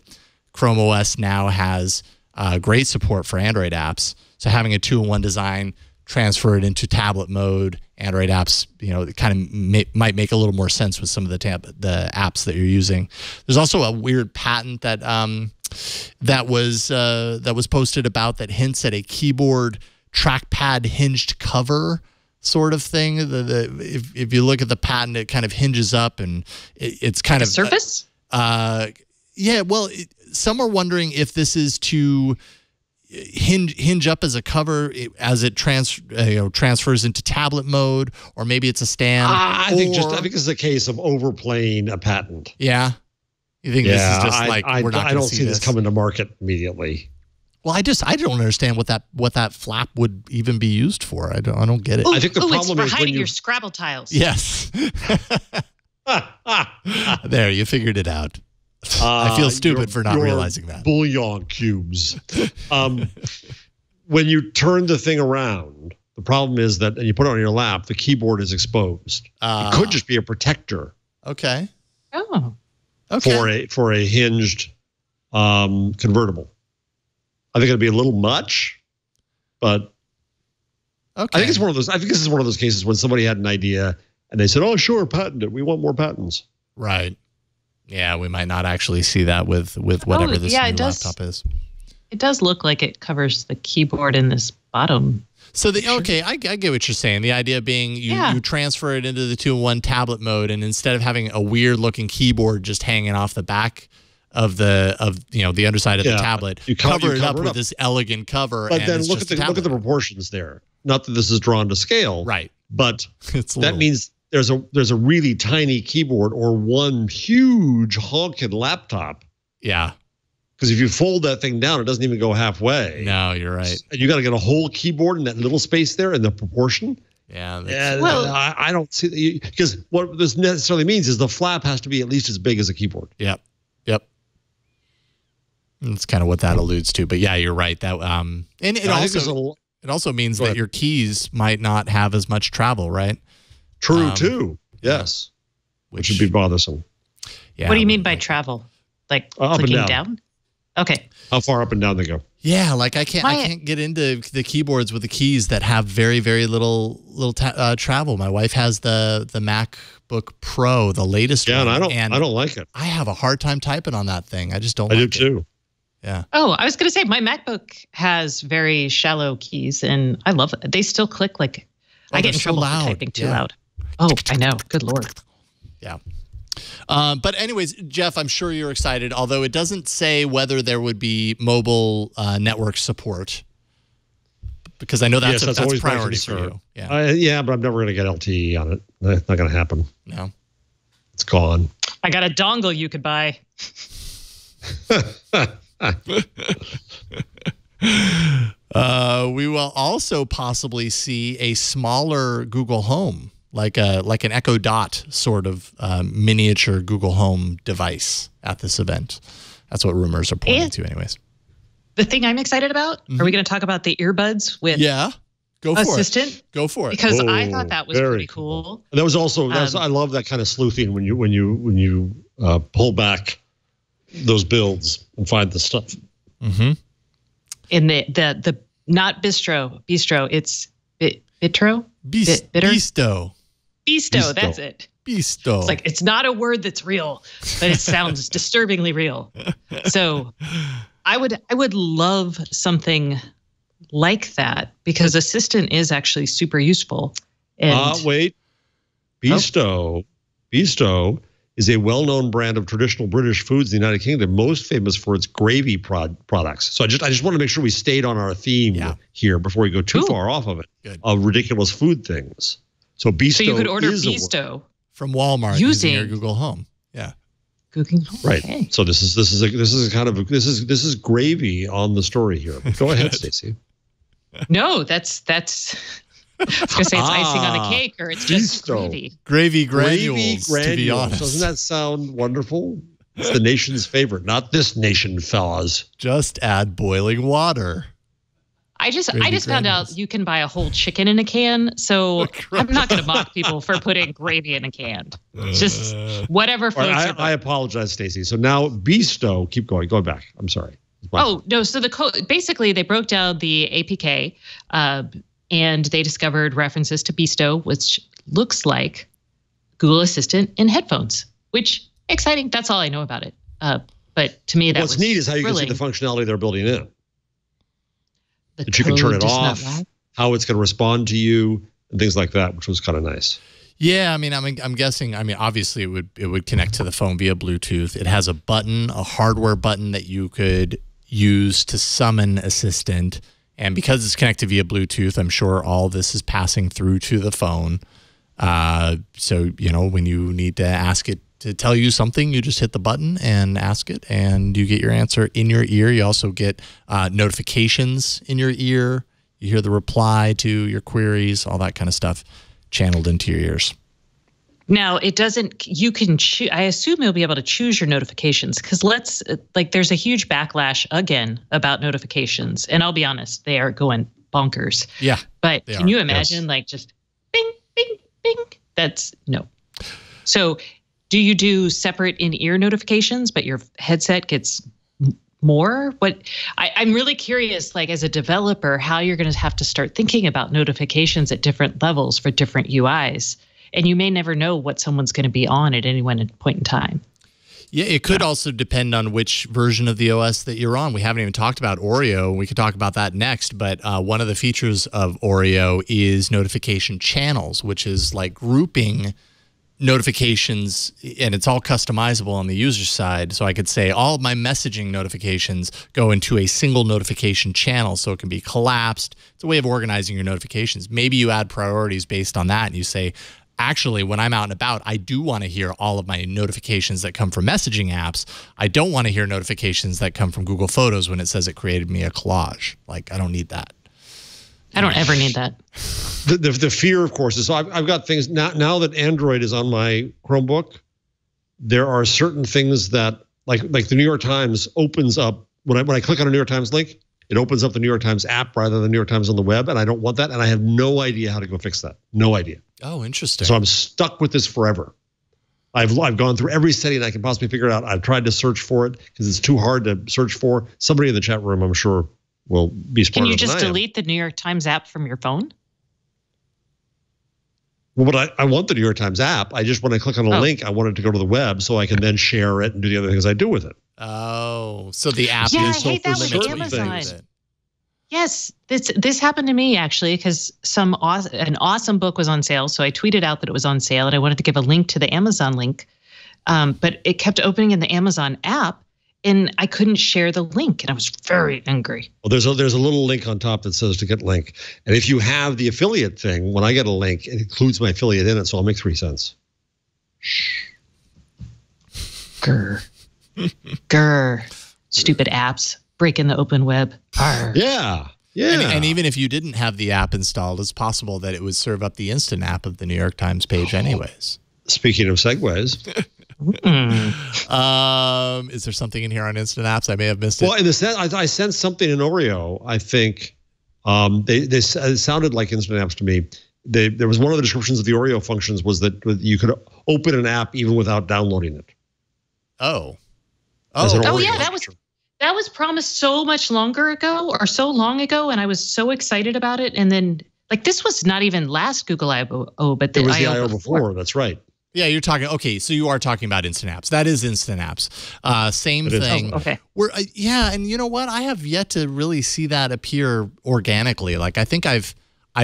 Chrome OS now has great support for Android apps. So having a 2-in-1 design, transfer it into tablet mode, Android apps, it kind of might make a little more sense with some of the apps that you're using. There's also a weird patent that that was posted about that hints at a keyboard trackpad hinged cover sort of thing. If you look at the patent, it kind of hinges up, and it's kind of surface. Yeah. Well, some are wondering if this is to hinge up as a cover as it transfers into tablet mode, or maybe it's a stand. I think this is a case of overplaying a patent. Yeah. You think this is just like we're not? I don't see this coming to market immediately. Well, I don't understand what that flap would even be used for. I don't get it. I think the problem it's for is hiding your Scrabble tiles. Yes. There, you figured it out. I feel stupid for not realizing that. Bouillon cubes. When you turn the thing around, the problem is that, and you put it on your lap, the keyboard is exposed. It could just be a protector. Okay. Oh. Okay. For a hinged convertible. I think it'd be a little much, but okay. I think it's one of those. I think this is one of those cases when somebody had an idea and they said, "Oh, sure, patent it. We want more patents." Right. Yeah, we might not actually see that with whatever this new laptop is. It does look like it covers the keyboard in this bottom. So I get what you're saying. The idea being you transfer it into the 2-in-1 tablet mode, and instead of having a weird looking keyboard just hanging off the back of the underside of the tablet, you cover it up with this elegant cover. But then look at the proportions there. Not that this is drawn to scale, right? But that means there's a really tiny keyboard or one huge honking laptop. Yeah. Because if you fold that thing down, it doesn't even go halfway. No, you're right. And you got to get a whole keyboard in that little space there in the proportion. Yeah. Well, I don't see because what this necessarily means is the flap has to be at least as big as a keyboard. Yep. That's kind of what that alludes to. But yeah, you're right. That and it also means that your keys might not have as much travel, right? True too. Yes. Which would be bothersome. Yeah. What do you mean by travel? Like clicking down? Okay. How far up and down they go? Yeah, like I can't get into the keyboards with the keys that have very, very little travel. My wife has the MacBook Pro, the latest one. And I don't like it. I have a hard time typing on that thing. I just don't I like do too. Yeah. Oh, I was going to say my MacBook has very shallow keys, and I love it. They still click like I get in trouble for typing too loud. Oh, I know. Good Lord. Yeah. But anyways, Jeff, I'm sure you're excited, although it doesn't say whether there would be mobile network support, because I know that's a priority for you. Yeah, but I'm never going to get LTE on it. That's not going to happen. No. It's gone. I got a dongle you could buy. We will also possibly see a smaller Google Home, like an Echo Dot sort of miniature Google Home device at this event. That's what rumors are pointing to, anyways. The thing I'm excited about, are we going to talk about the earbuds with Assistant? Go for it. Because I thought that was pretty cool. That was also, I love that kind of sleuthing when you pull back those builds and find the stuff. Mm-hmm. In the not bistro, it's bitro? Bisto. Bisto, that's it. Bisto. It's like, it's not a word that's real, but it sounds disturbingly real. So I would love something like that, because Assistant is actually super useful. And wait. Bisto is a well-known brand of traditional British foods in the United Kingdom, most famous for its gravy products. So I just want to make sure we stayed on our theme here before we go too far off of it. Good. Of ridiculous food things. So Bisto. So you could order Bisto. from Walmart using your Google Home. Yeah. Google Home. Right. Okay. So this is gravy on the story here. Go ahead, Stacey. No, that's I was gonna say it's icing on a cake, or it's just gravy. Gravy granules, to be honest. Doesn't that sound wonderful? It's the nation's favorite, not this nation, fellas. Just add boiling water. I just found out you can buy a whole chicken in a can, so I'm not going to mock people for putting gravy in a can. Just whatever floats. I apologize, Stacey. So now Bisto, keep going. Go back. I'm sorry. Oh no! So basically they broke down the APK, and they discovered references to Bisto, which looks like Google Assistant in headphones. Which exciting. That's all I know about it. But to me, what's neat is how you can see the functionality they're building in. That you can turn it off, how it's going to respond to you, and things like that, which was kind of nice. Yeah, I mean, I'm guessing. I mean, obviously, it would connect to the phone via Bluetooth. It has a button, a hardware button that you could use to summon Assistant, and because it's connected via Bluetooth, I'm sure all this is passing through to the phone. So when you need to ask it to tell you something, you just hit the button and ask it, and you get your answer in your ear. You also get notifications in your ear. You hear the reply to your queries, all that kind of stuff channeled into your ears. Now, it doesn't, you can choose, I assume you'll be able to choose your notifications, because there's a huge backlash again about notifications. And I'll be honest, they are going bonkers. Yeah. But can you imagine just bing, bing, bing? That's no. So do you do separate in-ear notifications, but your headset gets more? I'm really curious, as a developer, how you're going to have to start thinking about notifications at different levels for different UIs. And you may never know what someone's going to be on at any one point in time. Yeah, it could also depend on which version of the OS that you're on. We haven't even talked about Oreo. We could talk about that next. But one of the features of Oreo is notification channels, which is grouping notifications, and it's all customizable on the user side. So I could say all of my messaging notifications go into a single notification channel, so it can be collapsed. It's a way of organizing your notifications. Maybe you add priorities based on that, and you say, actually, when I'm out and about, I do want to hear all of my notifications that come from messaging apps. I don't want to hear notifications that come from Google Photos when it says it created me a collage. I don't need that. I don't ever need that. The fear, of course, is I've got things now that Android is on my Chromebook. There are certain things that like the New York Times opens up when I click on a New York Times link, it opens up the New York Times app rather than the New York Times on the web, and I don't want that, and I have no idea how to go fix that. No idea. Oh, interesting. So I'm stuck with this forever. I've gone through every setting I can possibly figure out. I've tried to search for it because it's too hard to search for. Somebody in the chat room, I'm sure, will be smarter than I am. Can you just delete the New York Times app from your phone? Well, but I want the New York Times app. I just, when I click on a link, I want it to go to the web so I can then share it and do the other things I do with it. Oh, so the app is I hate that with Amazon. Yes, this happened to me actually, because an awesome book was on sale. So I tweeted out that it was on sale, and I wanted to give a link to the Amazon link, but it kept opening in the Amazon app, and I couldn't share the link, and I was very angry. Well, there's a little link on top that says to get link, and if you have the affiliate thing, when I get a link, it includes my affiliate in it, so I'll make 3 cents. Grr, grr, stupid apps breaking the open web. Arr. Yeah. And even if you didn't have the app installed, it's possible that it would serve up the instant app of the New York Times page anyways. Speaking of segues. Is there something in here on instant apps? I may have missed it. Well, in the sense, I sensed something in Oreo. I think it sounded like instant apps to me. There was one of the descriptions of the Oreo functions was that you could open an app even without downloading it. Oh, yeah, that was promised so much longer ago, or so long ago, and I was so excited about it. And then, this was not even last Google I/O, but it was the I/O before. That's right. Yeah, you're talking. Okay, so you are talking about instant apps. That is instant apps. Same thing. Oh, okay. Yeah, and you know what? I have yet to really see that appear organically. I think I've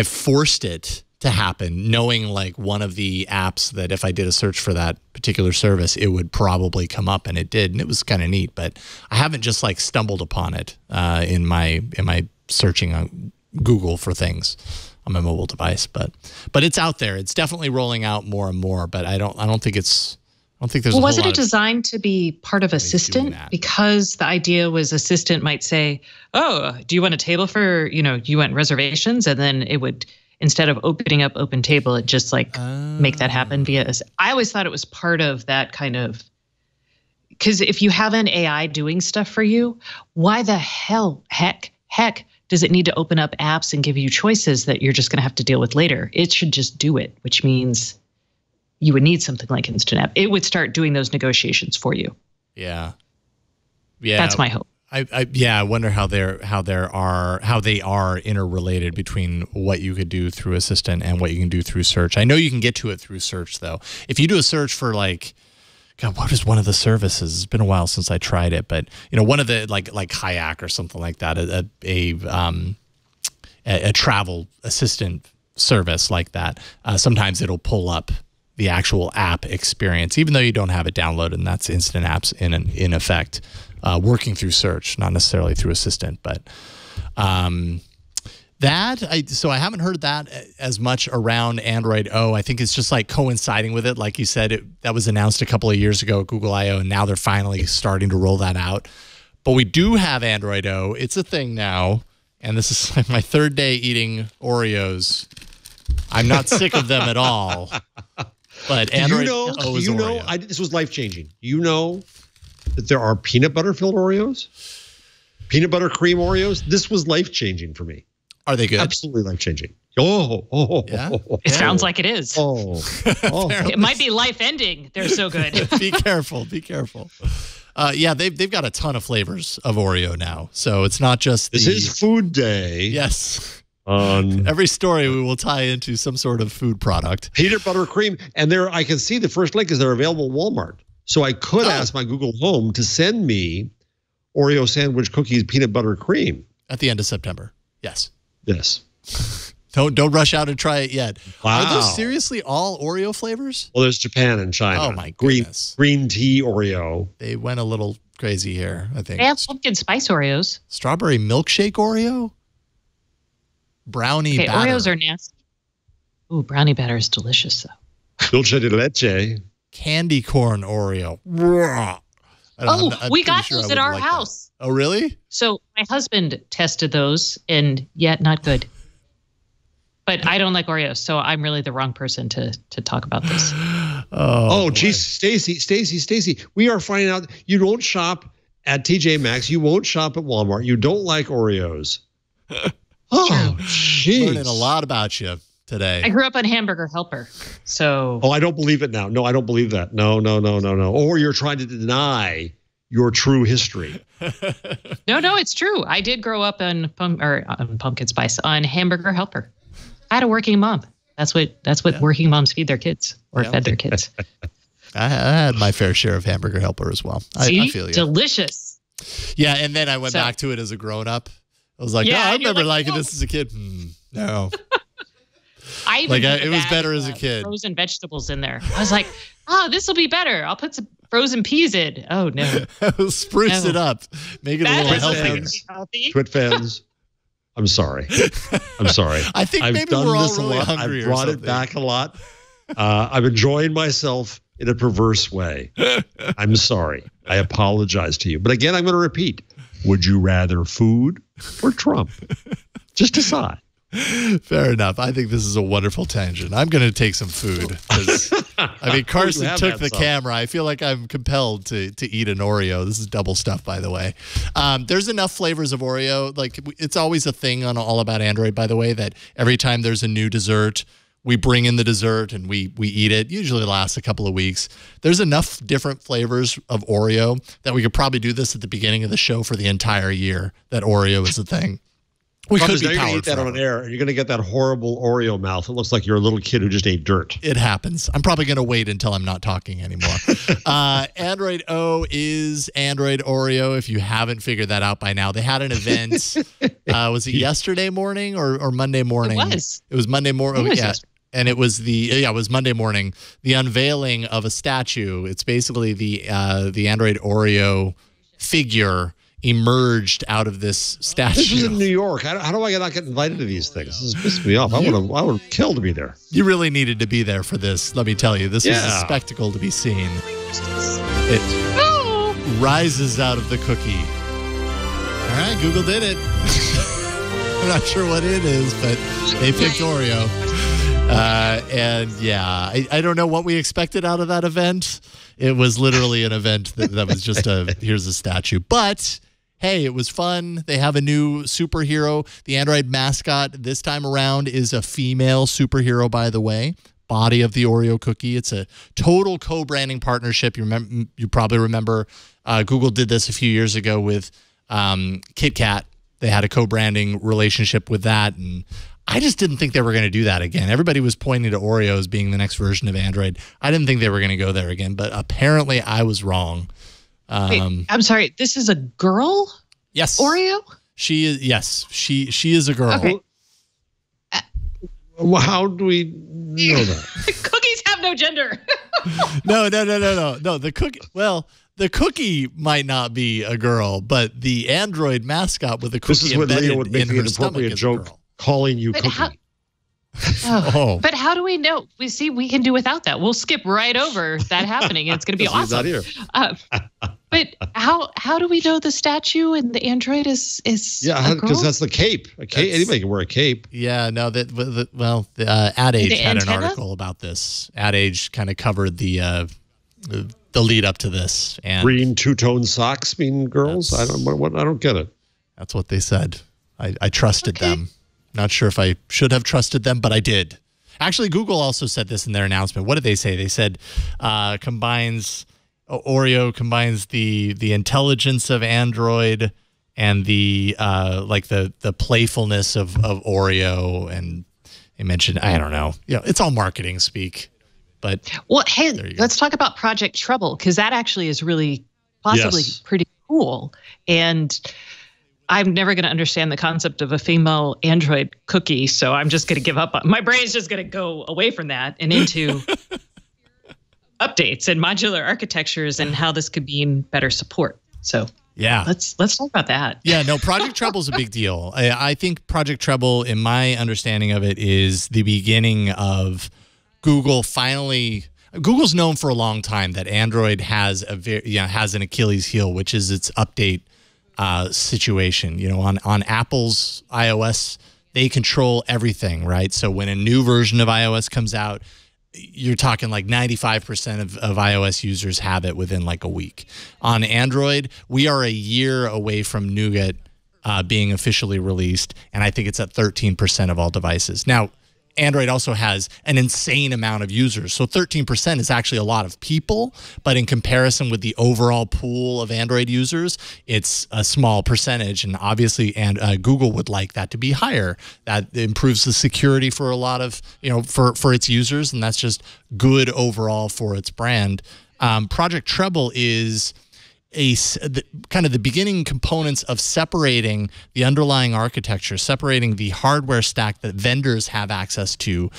forced it to happen, knowing one of the apps that if I did a search for that particular service, it would probably come up, and it did, and it was kind of neat. But I haven't just stumbled upon it in my searching on Google for things. my mobile device. But it's out there. It's definitely rolling out more and more. But I don't think there's. Well, wasn't it designed to be part of Assistant? Because the idea was Assistant might say, "Oh, do you want a table for you want reservations?" And then it would, instead of opening up Open Table, it just like make that happen via. I always thought it was part of that kind of. Because if you have an AI doing stuff for you, why the heck does it need to open up apps and give you choices that you're just going to have to deal with later? It should just do it, which means you would need something like Instant App. It would start doing those negotiations for you. Yeah. That's my hope. I wonder how they are interrelated between what you could do through Assistant and what you can do through search. I know you can get to it through search though. If you do a search for like, God, what is one of the services? It's been a while since I tried it, but one of the like Kayak or something like that, a travel assistant service like that. Sometimes it'll pull up the actual app experience, even though you don't have it downloaded, and that's Instant Apps in effect, working through search, not necessarily through Assistant. But so I haven't heard that as much around Android O. I think it's just like coinciding with it. Like you said, that was announced a couple of years ago at Google I/O, and now they're finally starting to roll that out. But we do have Android O. It's a thing now, and this is like my third day eating Oreos. I'm not sick of them at all. But Android O is Oreo. This was life-changing. You know that there are peanut butter-filled Oreos? Peanut butter cream Oreos? This was life-changing for me. Are they good? Absolutely life-changing. Yeah? It sounds like it is. It might be life-ending. They're so good. Be careful. Be careful. Yeah, they've got a ton of flavors of Oreo now. So it's not just This is Food Day. Yes. Every story we will tie into some sort of food product. Peanut butter cream. And I can see the first link is they're available at Walmart. So I could ask my Google Home to send me Oreo sandwich cookies, peanut butter cream. At the end of September. Yes. Yes. Don't rush out and try it yet. Wow. Are those seriously all Oreo flavors? Well, there's Japan and China. Oh, my goodness. Green tea Oreo. They went a little crazy here, I think. They have pumpkin spice Oreos. Strawberry milkshake Oreo? Brownie batter. Oreos are nasty. Ooh, brownie batter is delicious, though. Dulce de leche. Candy corn Oreo. We got those at our house. That. Oh, really? So my husband tested those, and yet not good. But I don't like Oreos, so I'm really the wrong person to talk about this. Geez, Stacey, we are finding out you don't shop at TJ Maxx. You won't shop at Walmart. You don't like Oreos. Oh, jeez. Learning a lot about you today. I grew up on Hamburger Helper, so. Oh, I don't believe it now. No, I don't believe that. No. Or you're trying to deny your true history. No, it's true. I did grow up on pumpkin spice on Hamburger Helper. I had a working mom. That's what working moms feed their kids or fed their kids. I had my fair share of Hamburger Helper as well. I feel you. Delicious. Yeah, and then I went back to it as a grown-up. I was like, I remember liking this as a kid. No. It was better as a kid. Frozen vegetables in there. I was like, this will be better. I'll put some frozen peas in. Oh, no. Spruce it up. Make it a little healthier. Twit fans. I'm sorry. I think maybe we're all really hungry. I've brought it back a lot. I'm enjoying myself in a perverse way. I'm sorry. I apologize to you. But again, I'm going to repeat. Would you rather food or Trump? Just decide. Fair enough. I think this is a wonderful tangent. I'm going to take some food. Carson took the camera. I feel like I'm compelled to eat an Oreo. This is double stuff, by the way. There's enough flavors of Oreo. Like, it's always a thing on All About Android, by the way, that every time there's a new dessert, we bring in the dessert and we eat it. Usually lasts a couple of weeks. There's enough different flavors of Oreo that we could probably do this at the beginning of the show for the entire year, that Oreo is a thing. We could be powered eat that on air, and you're going to get that horrible Oreo mouth. It looks like you're a little kid who just ate dirt. It happens. I'm probably going to wait until I'm not talking anymore. Android O is Android Oreo, if you haven't figured that out by now. They had an event. Was it yesterday morning or Monday morning? It was Monday morning. And it was it was Monday morning. The unveiling of a statue. It's basically the Android Oreo figure emerged out of this statue. This was in New York. How do I not get invited to these things? This is pissing me off. I would kill to be there. You really needed to be there for this. Let me tell you, this was a spectacle to be seen. It rises out of the cookie. All right, Google did it. I'm not sure what it is, but they picked Oreo. And yeah, I don't know what we expected out of that event. It was literally an event that was just here's a statue. But hey, it was fun. They have a new superhero. The Android mascot this time around is a female superhero, by the way. Body of the Oreo cookie. It's a total co-branding partnership. You probably remember Google did this a few years ago with Kit Kat. They had a co-branding relationship with that, and I just didn't think they were going to do that again. Everybody was pointing to Oreo as being the next version of Android. I didn't think they were going to go there again, but apparently I was wrong. Wait, I'm sorry. This is a girl? Yes. Oreo? She is. Yes, she is a girl. Okay. Well, how do we know that? Cookies have no gender. No. The cookie. Well, the cookie might not be a girl, but the Android mascot with the cookie this is when Leo would make in an her appropriate stomach joke calling you But cookie. But how do we know? We can do without that. We'll skip right over that happening. And it's going to be awesome. He's not here. But how do we know the statue and the Android is because that's the cape. Anybody can wear a cape. Yeah, no. The Ad Age had an antenna? article about this. Ad Age kind of covered the lead up to this. And Green two-tone socks mean girls. I don't get it. That's what they said. I trusted them. Not sure if I should have trusted them, but I did. Actually, Google also said this in their announcement. What did they say? They said Oreo combines the intelligence of Android and the playfulness of Oreo, and they mentioned, I don't know. It's all marketing speak. But well, hey, let's talk about Project Trouble, because that actually is really possibly pretty cool. And I'm never going to understand the concept of a female Android cookie, so I'm just going to give up. My brain's just going to go away from that and into updates and modular architectures and how this could be in better support. So yeah, let's talk about that. Yeah, no, Project Trouble's a big deal. I think Project Trouble, in my understanding of it, is the beginning of Google finally. Google's known for a long time that Android has has an Achilles heel, which is its update situation. On Apple's iOS, they control everything, right? So when a new version of iOS comes out, you're talking like 95% of iOS users have it within like a week. On Android, we are a year away from Nougat being officially released, and I think it's at 13% of all devices. Now, Android also has an insane amount of users. So 13% is actually a lot of people, but in comparison with the overall pool of Android users, it's a small percentage. And obviously, Google would like that to be higher. That improves the security for a lot of, for its users. And that's just good overall for its brand. Project Treble is kind of the beginning components of separating the underlying architecture, separating the hardware stack that vendors have access to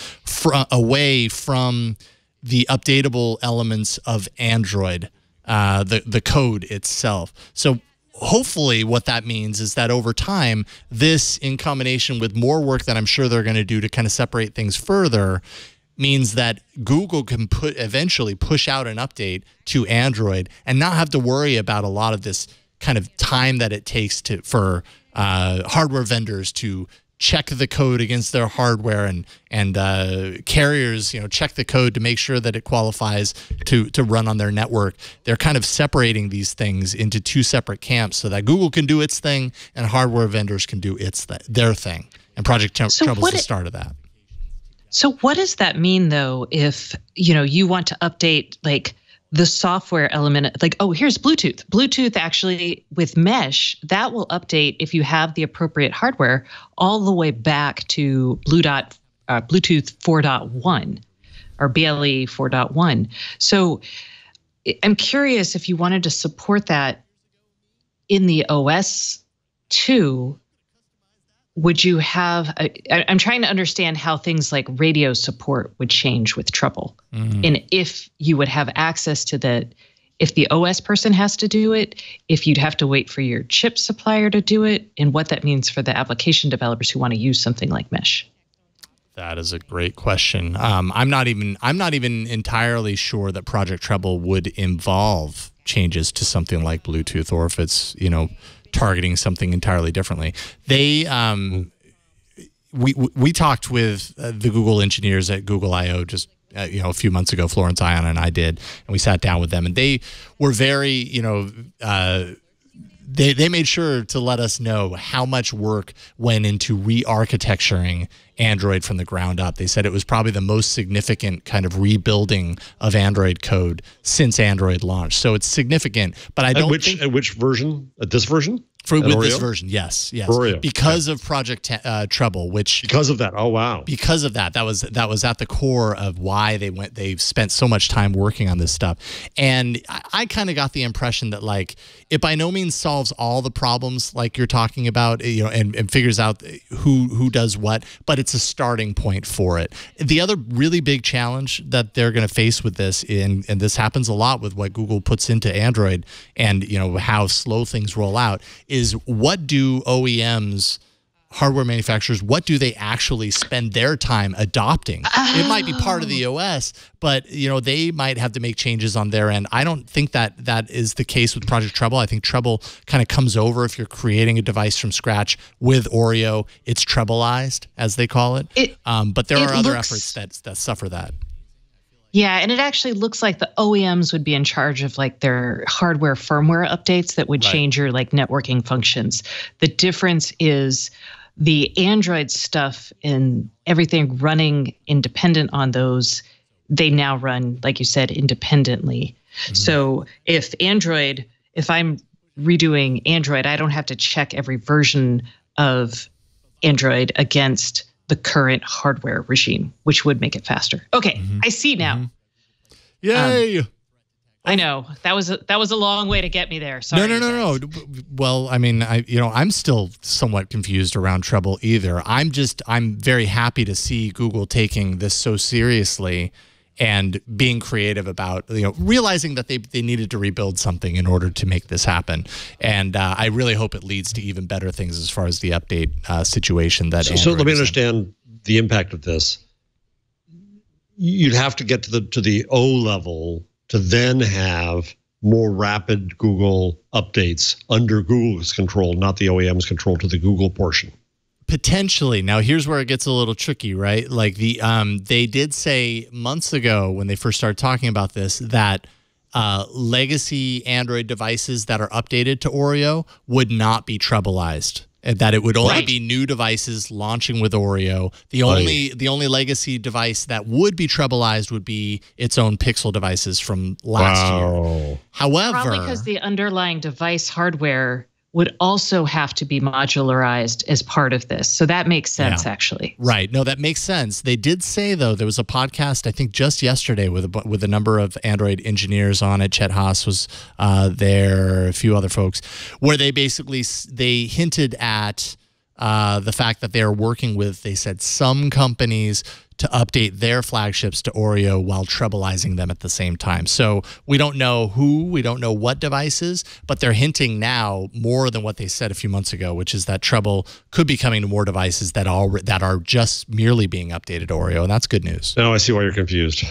away from the updatable elements of Android, the code itself. So hopefully what that means is that over time, this in combination with more work that I'm sure they're going to do to kind of separate things further means that Google can eventually push out an update to Android and not have to worry about a lot of this kind of time that it takes for hardware vendors to check the code against their hardware and carriers, check the code to make sure that it qualifies to run on their network. They're kind of separating these things into two separate camps so that Google can do its thing and hardware vendors can do their thing. And Project Trouble is the start of that. So what does that mean, though, if, you want to update, like, the software element, like, oh, here's Bluetooth. Bluetooth actually, with mesh, that will update if you have the appropriate hardware all the way back to Bluetooth 4.1 or BLE 4.1. So I'm curious if you wanted to support that in the OS 2, would you have, I'm trying to understand how things like radio support would change with Trouble. And if you would have access to that if the OS person has to do it, if you'd have to wait for your chip supplier to do it, and what that means for the application developers who want to use something like Mesh. That is a great question. I'm not even entirely sure that Project Treble would involve changes to something like Bluetooth, or if it's, you know, targeting something entirely differently. They we talked with the Google engineers at Google I/O just a few months ago. Florence Ion and I did, and we sat down with them, and they were very they made sure to let us know how much work went into re-architecturing Android from the ground up. They said it was probably the most significant kind of rebuilding of Android code since Android launched. So it's significant, but I don't think... At which version? At this version? With this version, yes. Because of Project Treble, which... Because of that, oh wow. Because of that was at the core of why they've spent so much time working on this stuff. And I kind of got the impression that, like, it by no means solves all the problems like you're talking about, and figures out who does what, but it's a starting point for it. The other really big challenge that they're going to face with this, and this happens a lot with what Google puts into Android and how slow things roll out, is what do OEMs, hardware manufacturers, what do they actually spend their time adopting? It might be part of the OS, but they might have to make changes on their end. I don't think that is the case with Project Treble. I think Treble kind of comes over if you're creating a device from scratch with Oreo. It's Trebleized, as they call it. But there are other efforts that suffer that. Yeah, and it actually looks like the OEMs would be in charge of like their hardware firmware updates that would change your like networking functions. The difference is the Android stuff and everything running independent on those, they now run, like you said, independently. Mm-hmm. So if I'm redoing Android, I don't have to check every version of Android against the current hardware regime, which would make it faster. Okay, I see now. Mm-hmm. Yay! I know that was a long way to get me there. Sorry. No. Well, I mean, I'm still somewhat confused around Treble either. I'm very happy to see Google taking this so seriously and being creative about, realizing that they needed to rebuild something in order to make this happen. And I really hope it leads to even better things as far as the update situation that. So let me understand the impact of this. You'd have to get to the O level to then have more rapid Google updates under Google's control, not the OEM's control, to the Google portion. Potentially. Now, here's where it gets a little tricky, right? Like they did say months ago when they first started talking about this that legacy Android devices that are updated to Oreo would not be Trebleized. That it would only be new devices launching with Oreo. The only legacy device that would be Trebleized would be its own Pixel devices from last year. However, probably because the underlying device hardware would also have to be modularized as part of this. So that makes sense, actually. Right. No, that makes sense. They did say, though, there was a podcast, I think just yesterday, with a number of Android engineers on it. Chet Haas was there, a few other folks, where they hinted at the fact that they are working with, they said, some companies to update their flagships to Oreo while Trebleizing them at the same time. So we don't know who, we don't know what devices, but they're hinting now more than what they said a few months ago, which is that Treble could be coming to more devices that are just merely being updated to Oreo, and that's good news. Now I see why you're confused.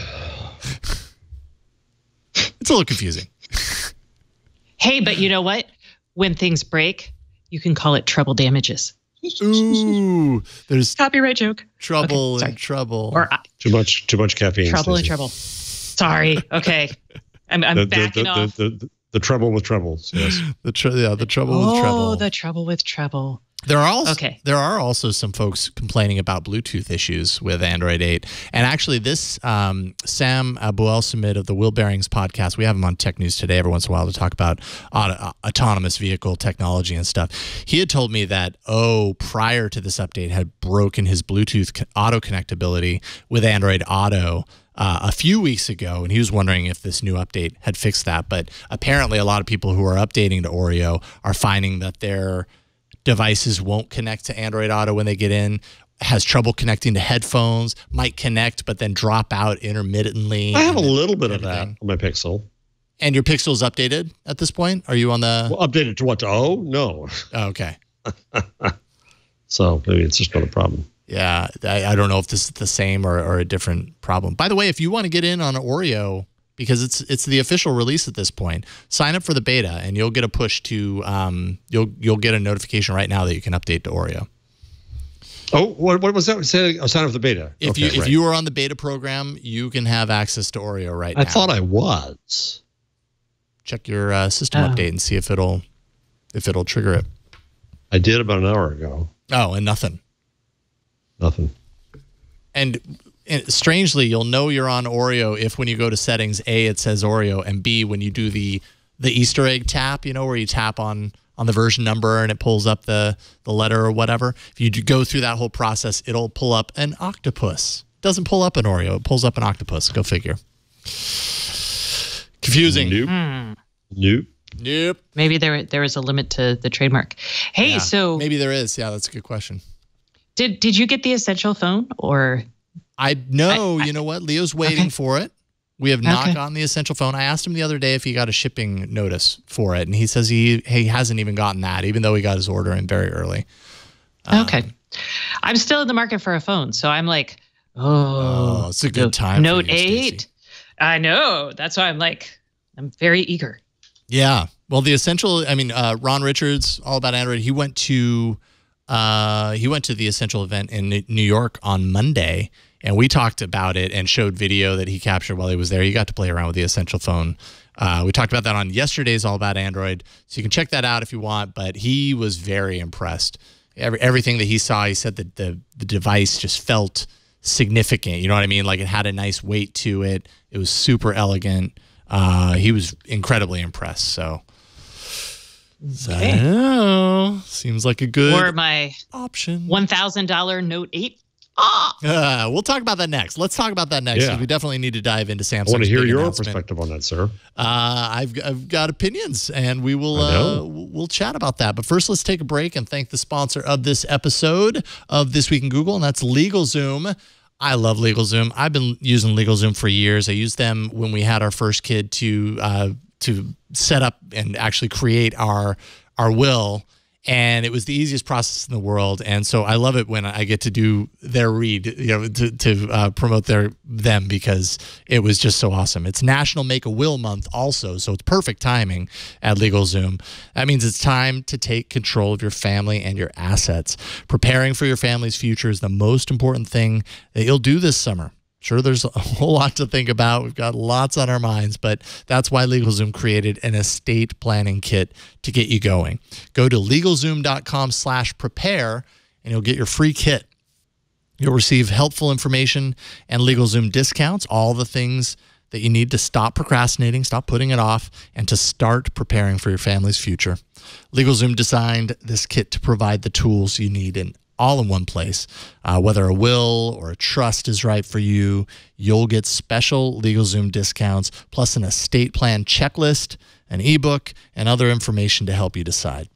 It's a little confusing. Hey, but you know what? When things break, you can call it treble damages. Ooh, there's copyright joke. Trouble and trouble. Or too much caffeine. Trouble Stacey. and trouble. Sorry. Okay, I'm backing off. The trouble with trebles. Yes. The trouble with treble. Oh, the trouble with treble. There are also some folks complaining about Bluetooth issues with Android 8. And actually this Sam Abuelsamid of the Wheel Bearings podcast, we have him on Tech News Today every once in a while to talk about autonomous vehicle technology and stuff. He had told me that, prior to this update, had broken his Bluetooth auto connectability with Android Auto a few weeks ago, and he was wondering if this new update had fixed that. But apparently a lot of people who are updating to Oreo are finding that their devices won't connect to Android Auto when they get in, has trouble connecting to headphones, might connect but then drop out intermittently. I have a little bit of that on my Pixel. And your Pixel is updated at this point? Are you on the... Well, updated to what? To O? No. Oh, okay. So maybe it's just not a problem. Yeah, I don't know if this is the same or a different problem. By the way, if you want to get in on Oreo, because it's the official release at this point, sign up for the beta, and you'll get a push to you'll get a notification right now that you can update to Oreo. Oh, what was that? Say, sign up for the beta. If you are on the beta program, you can have access to Oreo right now. I thought I was. Check your system update and see if it'll trigger it. I did about an hour ago. Oh, and nothing. Nothing. And strangely, you'll know you're on Oreo if when you go to settings, A, it says Oreo, and B, when you do the Easter egg tap, where you tap on the version number and it pulls up the letter or whatever. If you go through that whole process, it'll pull up an octopus. It doesn't pull up an Oreo. It pulls up an octopus. Go figure. Confusing. Nope. Maybe there is a limit to the trademark. Hey, so maybe there is. Yeah, that's a good question. Did you get the essential phone or? You know what? Leo's waiting for it. We have not gotten the essential phone. I asked him the other day if he got a shipping notice for it, and he says he hasn't even gotten that, even though he got his order in very early. Okay. I'm still in the market for a phone, so I'm like, it's a good time. Note for you, 8. Stacey. I know. That's why I'm very eager. Yeah. Well, the essential. I mean, Ron Richards, all about Android. He went to the Essential event in New York on Monday, and we talked about it and showed video that he captured while he was there. He got to play around with the Essential phone. We talked about that on yesterday's All About Android, so you can check that out if you want, but he was very impressed. Everything that he saw, he said that the device just felt significant. You know what I mean? Like it had a nice weight to it. It was super elegant. He was incredibly impressed, so... Okay. Seems like a good or my option. $1,000 Note 8. We'll talk about that next. Let's talk about that next. Yeah. We definitely need to dive into Samsung's I want to hear big your announcement. perspective on that, sir. I've got opinions, and we will we'll chat about that. But first, let's take a break and thank the sponsor of this episode of This Week in Google, and that's LegalZoom. I love LegalZoom. I've been using LegalZoom for years. I used them when we had our first kid to set up and actually create our will, and it was the easiest process in the world. And so I love it when I get to do their read, to promote them, because it was just so awesome. It's National Make a Will Month also, so it's perfect timing at LegalZoom. That means it's time to take control of your family and your assets. Preparing for your family's future is the most important thing that you'll do this summer. Sure, there's a whole lot to think about. We've got lots on our minds, but that's why LegalZoom created an estate planning kit to get you going. Go to LegalZoom.com/prepare, and you'll get your free kit. You'll receive helpful information and LegalZoom discounts, all the things that you need to stop procrastinating, stop putting it off, and to start preparing for your family's future. LegalZoom designed this kit to provide the tools you need all in one place. Whether a will or a trust is right for you, you'll get special LegalZoom discounts, plus an estate plan checklist, an ebook, and other information to help you decide.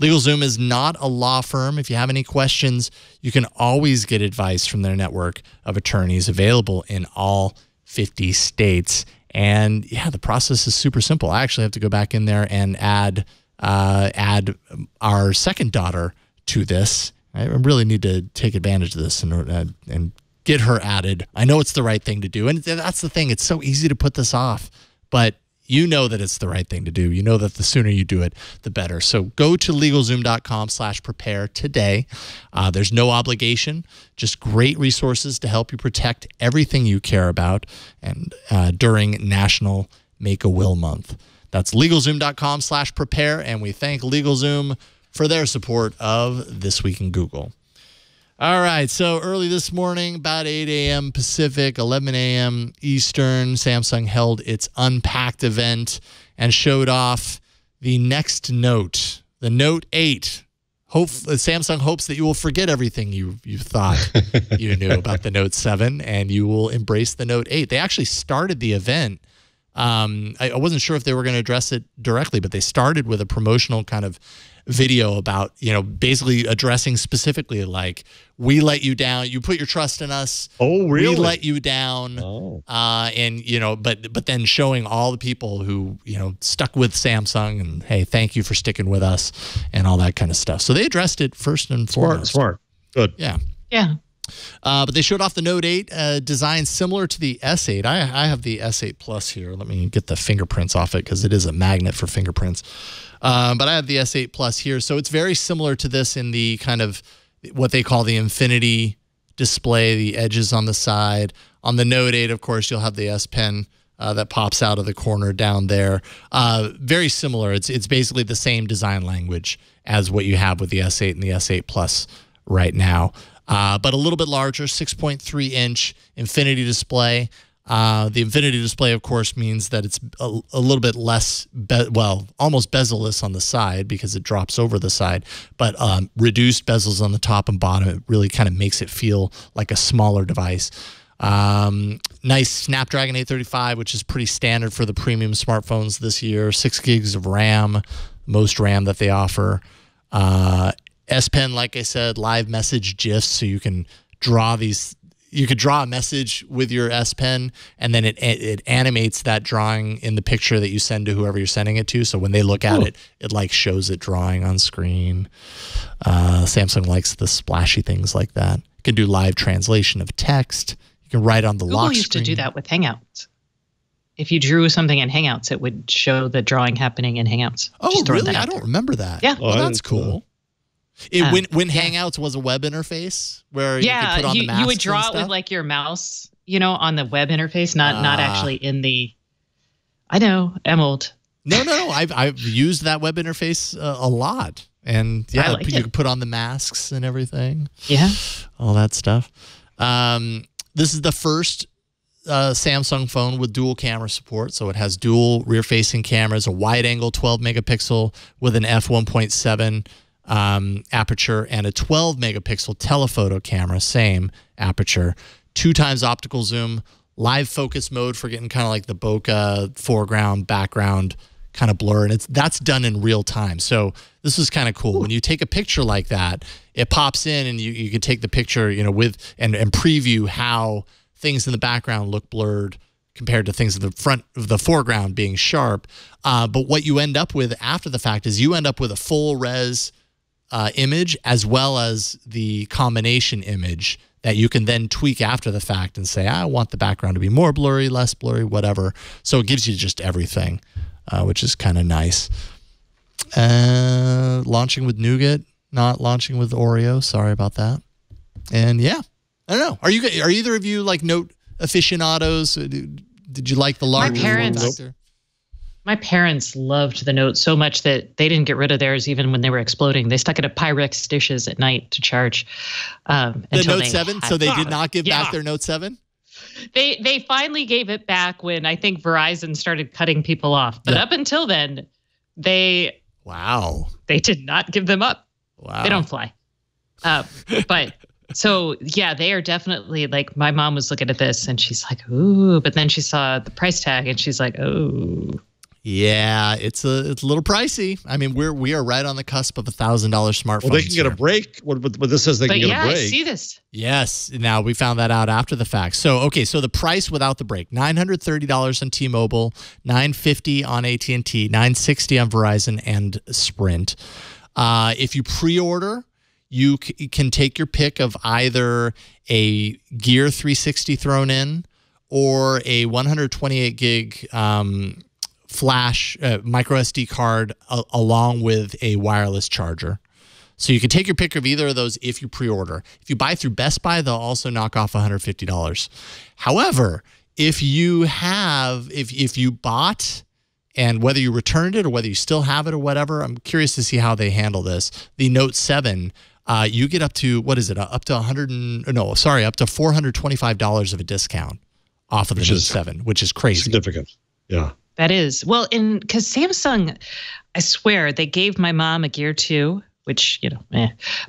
LegalZoom is not a law firm. If you have any questions, you can always get advice from their network of attorneys available in all 50 states. And yeah, the process is super simple. I actually have to go back in there and add our second daughter to this. I really need to take advantage of this and get her added. I know it's the right thing to do. And that's the thing. It's so easy to put this off. But you know that it's the right thing to do. You know that the sooner you do it, the better. So go to LegalZoom.com/prepare today. There's no obligation, just great resources to help you protect everything you care about and during National Make a Will Month. That's LegalZoom.com/prepare. And we thank LegalZoom for their support of This Week in Google. All right, so early this morning, about 8 a.m. Pacific, 11 a.m. Eastern, Samsung held its Unpacked event and showed off the next Note, the Note 8. Samsung hopes that you will forget everything you thought you knew about the Note 7, and you will embrace the Note 8. They actually started the event I wasn't sure if they were going to address it directly, but they started with a promotional kind of video about, basically addressing specifically like, we let you down. You put your trust in us. Oh, really? We let you down. Oh. And, but then showing all the people who, stuck with Samsung and, hey, thank you for sticking with us and all that kind of stuff. So they addressed it first and foremost. Smart. Good. Yeah. Yeah. But they showed off the Note 8, design similar to the S8. I have the S8 Plus here. Let me get the fingerprints off it because it is a magnet for fingerprints. But I have the S8 Plus here. So it's very similar to this in the kind of what they call the infinity display, the edges on the side. On the Note 8, of course, you'll have the S Pen that pops out of the corner down there. Very similar. It's basically the same design language as what you have with the S8 and the S8 Plus right now. But a little bit larger, 6.3-inch infinity display. The infinity display, of course, means that it's a little bit less, almost bezel-less on the side because it drops over the side, but reduced bezels on the top and bottom. It really kind of makes it feel like a smaller device. Nice Snapdragon 835, which is pretty standard for the premium smartphones this year. 6 gigs of RAM, most RAM that they offer. S Pen, like I said, live message GIFs, so you can draw these. You could draw a message with your S Pen, and then it animates that drawing in the picture that you send to whoever you're sending it to. So when they look at it, it like shows it drawing on screen. Samsung likes the splashy things like that. You can do live translation of text. You can write on the lock screen. Google used to do that with Hangouts. If you drew something in Hangouts, it would show the drawing happening in Hangouts. Oh, really? I don't remember that. Yeah. Oh, that's cool. When Hangouts was a web interface where you could put on the masks, you would draw it with like your mouse, on the web interface, not actually in the. I know, I'm old. No. I've used that web interface a lot, and yeah, you could put on the masks and everything. Yeah, all that stuff. This is the first Samsung phone with dual camera support, so it has dual rear-facing cameras, a wide-angle 12-megapixel with an f1.7. Aperture and a 12-megapixel telephoto camera, same aperture, 2x optical zoom, live focus mode for getting kind of like the bokeh foreground, background kind of blur, and that's done in real time. So this is kind of cool. When you take a picture like that, it pops in and you can take the picture, with and preview how things in the background look blurred compared to things in the front of the foreground being sharp. But what you end up with after the fact is you end up with a full res image as well as the combination image that you can then tweak after the fact and say, I want the background to be more blurry, less blurry, whatever. So it gives you just everything, which is kind of nice. Launching with Nougat, not launching with Oreo. Sorry about that. And yeah, I don't know. Are either of you like Note aficionados? Did you like the larger form factor? My parents loved the Note so much that they didn't get rid of theirs even when they were exploding. They stuck it at Pyrex dishes at night to charge. The Note 7? So they did not give back their Note 7? They finally gave it back when I think Verizon started cutting people off. But up until then, they did not give them up. Wow. They don't fly. But so, yeah, they are definitely like, my mom was looking at this and she's like, ooh, but then she saw the price tag and she's like, oh. Yeah, it's a little pricey. I mean, we are right on the cusp of $1,000 smartphones. Well, they can get a break. What this says, they can get a break. I see this. Yes. Now we found that out after the fact. So so the price without the break: $930 on T-Mobile, $950 on AT&T, $960 on Verizon and Sprint. If you pre-order, you can take your pick of either a Gear 360 thrown in or a 128 gig. Flash micro SD card along with a wireless charger. So you can take your pick of either of those if you pre-order. If you buy through Best Buy, they'll also knock off $150. However, if you bought, and whether you returned it or whether you still have it or whatever, I'm curious to see how they handle this. The Note 7, you get up to, up to $425 of a discount off of the Note 7, which is crazy. Significant. Yeah. That is. Well, because Samsung, I swear, they gave my mom a Gear 2, which,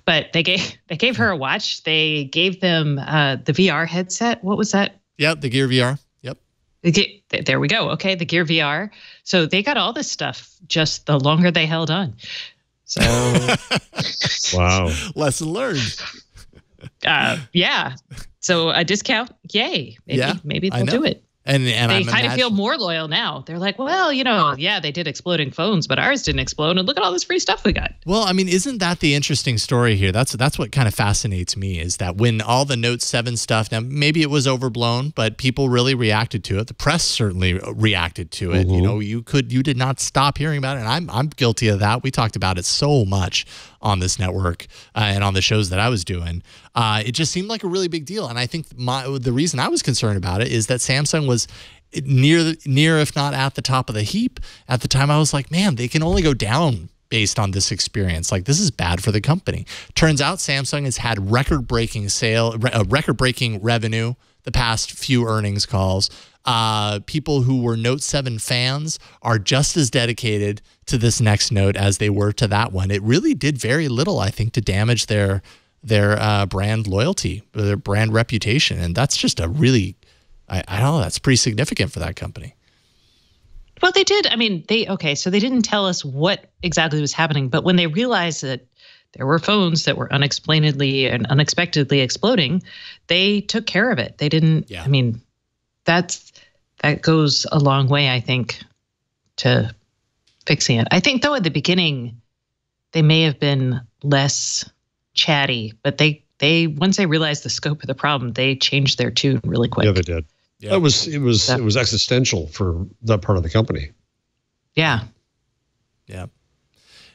but they gave her a watch. They gave them the VR headset. What was that? Yeah, the Gear VR. Yep. There we go. Okay, the Gear VR. So they got all this stuff just the longer they held on. So, wow. Lesson learned. Yeah. So a discount, yay. Maybe they'll do it. And they kind of feel more loyal now. They're like, well, they did exploding phones, but ours didn't explode. And look at all this free stuff we got. Well, I mean, isn't that the interesting story here? That's what kind of fascinates me, is that when all the Note 7 stuff, now maybe it was overblown, but people really reacted to it. The press certainly reacted to it. Mm-hmm. You did not stop hearing about it. And I'm guilty of that. We talked about it so much on this network and on the shows that I was doing. It just seemed like a really big deal. And I think the reason I was concerned about it is that Samsung was near, if not at the top of the heap. At the time, I was like, man, they can only go down based on this experience. Like, this is bad for the company. Turns out Samsung has had record-breaking revenue the past few earnings calls. People who were Note 7 fans are just as dedicated to this next Note as they were to that one. It really did very little, I think, to damage their brand loyalty, their brand reputation. And that's just a really, I don't know, that's pretty significant for that company. Well, they did. I mean, so they didn't tell us what exactly was happening, but when they realized that there were phones that were unexplainedly and unexpectedly exploding, they took care of it. They didn't, I mean, that goes a long way, I think, to fixing it. I think, though, at the beginning, they may have been less chatty, but they once they realized the scope of the problem, they changed their tune really quick. Yeah, they did. Yeah. It was existential for that part of the company. Yeah. Yeah.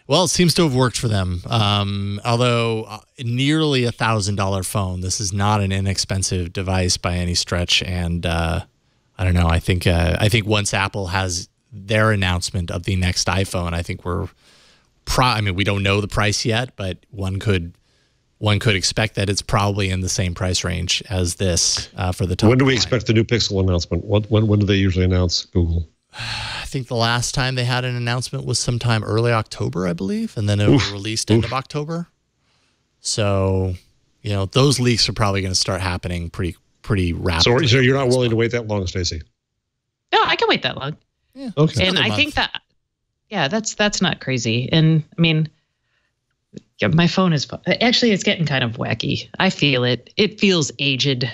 Well, it seems to have worked for them. Although nearly $1,000 phone, this is not an inexpensive device by any stretch. And I don't know. I think once Apple has their announcement of the next iPhone, I think we don't know the price yet, but one could expect that it's probably in the same price range as this for the top. When do we expect the new Pixel announcement? When do they usually announce Google? I think the last time they had an announcement was sometime early October, I believe, and then it was released end of October. So, those leaks are probably going to start happening pretty rapidly. So you're not willing to wait that long, Stacey? No, I can wait that long. Yeah. Okay. And I think that, that's not crazy. And I mean, my phone is actually, it's getting kind of wacky. I feel it. It feels aged.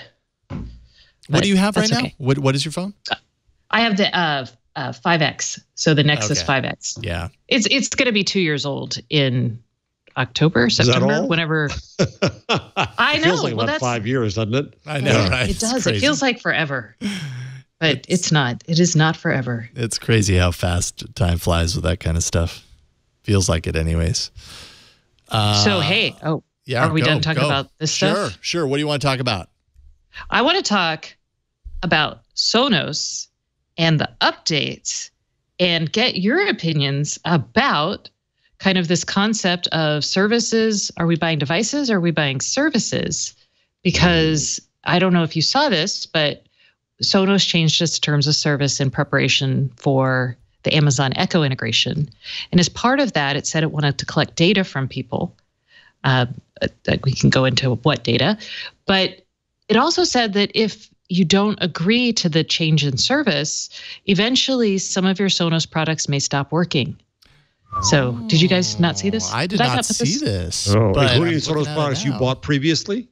What do you have right now? Okay. What is your phone? I have the 5X. So the Nexus 5X. Yeah. It's going to be 2 years old in October, September, whenever. I know. It feels like about 5 years, doesn't it? I know, right? It does. It feels like forever. But it's not. It is not forever. It's crazy how fast time flies with that kind of stuff. Feels like it anyways. Are we done talking about this stuff? Sure. What do you want to talk about? I want to talk about Sonos and the updates and get your opinions about kind of this concept of services. Are we buying devices or are we buying services? Because I don't know if you saw this, but Sonos changed its terms of service in preparation for the Amazon Echo integration. And as part of that, it said it wanted to collect data from people. We can go into what data. But it also said that if you don't agree to the change in service, eventually some of your Sonos products may stop working. So did you guys not see this? I did not see this. Including Sonos products you bought previously?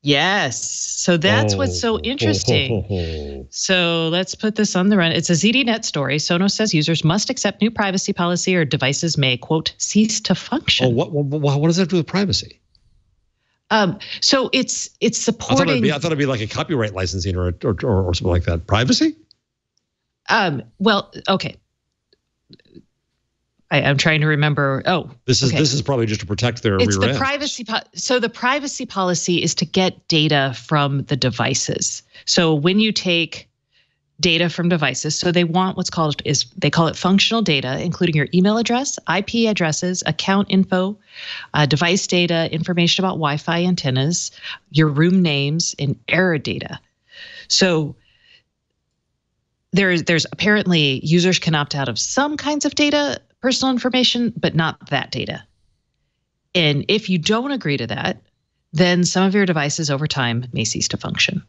Yes. So that's what's so interesting. So let's put this on the run. It's a ZDNet story. Sonos says users must accept new privacy policy or devices may, quote, cease to function. What does that have to do with privacy? So it's supporting. I thought it'd be like a copyright licensing or something like that. Privacy? Well, okay. I'm trying to remember. This is probably just to protect their rear end. Privacy. So the privacy policy is to get data from the devices. So when you take data from devices, so they want they call it functional data, including your email address, IP addresses, account info, device data, information about Wi-Fi antennas, your room names, and error data. So there's apparently users can opt out of some kinds of data, personal information, but not that data. And if you don't agree to that, then some of your devices over time may cease to function,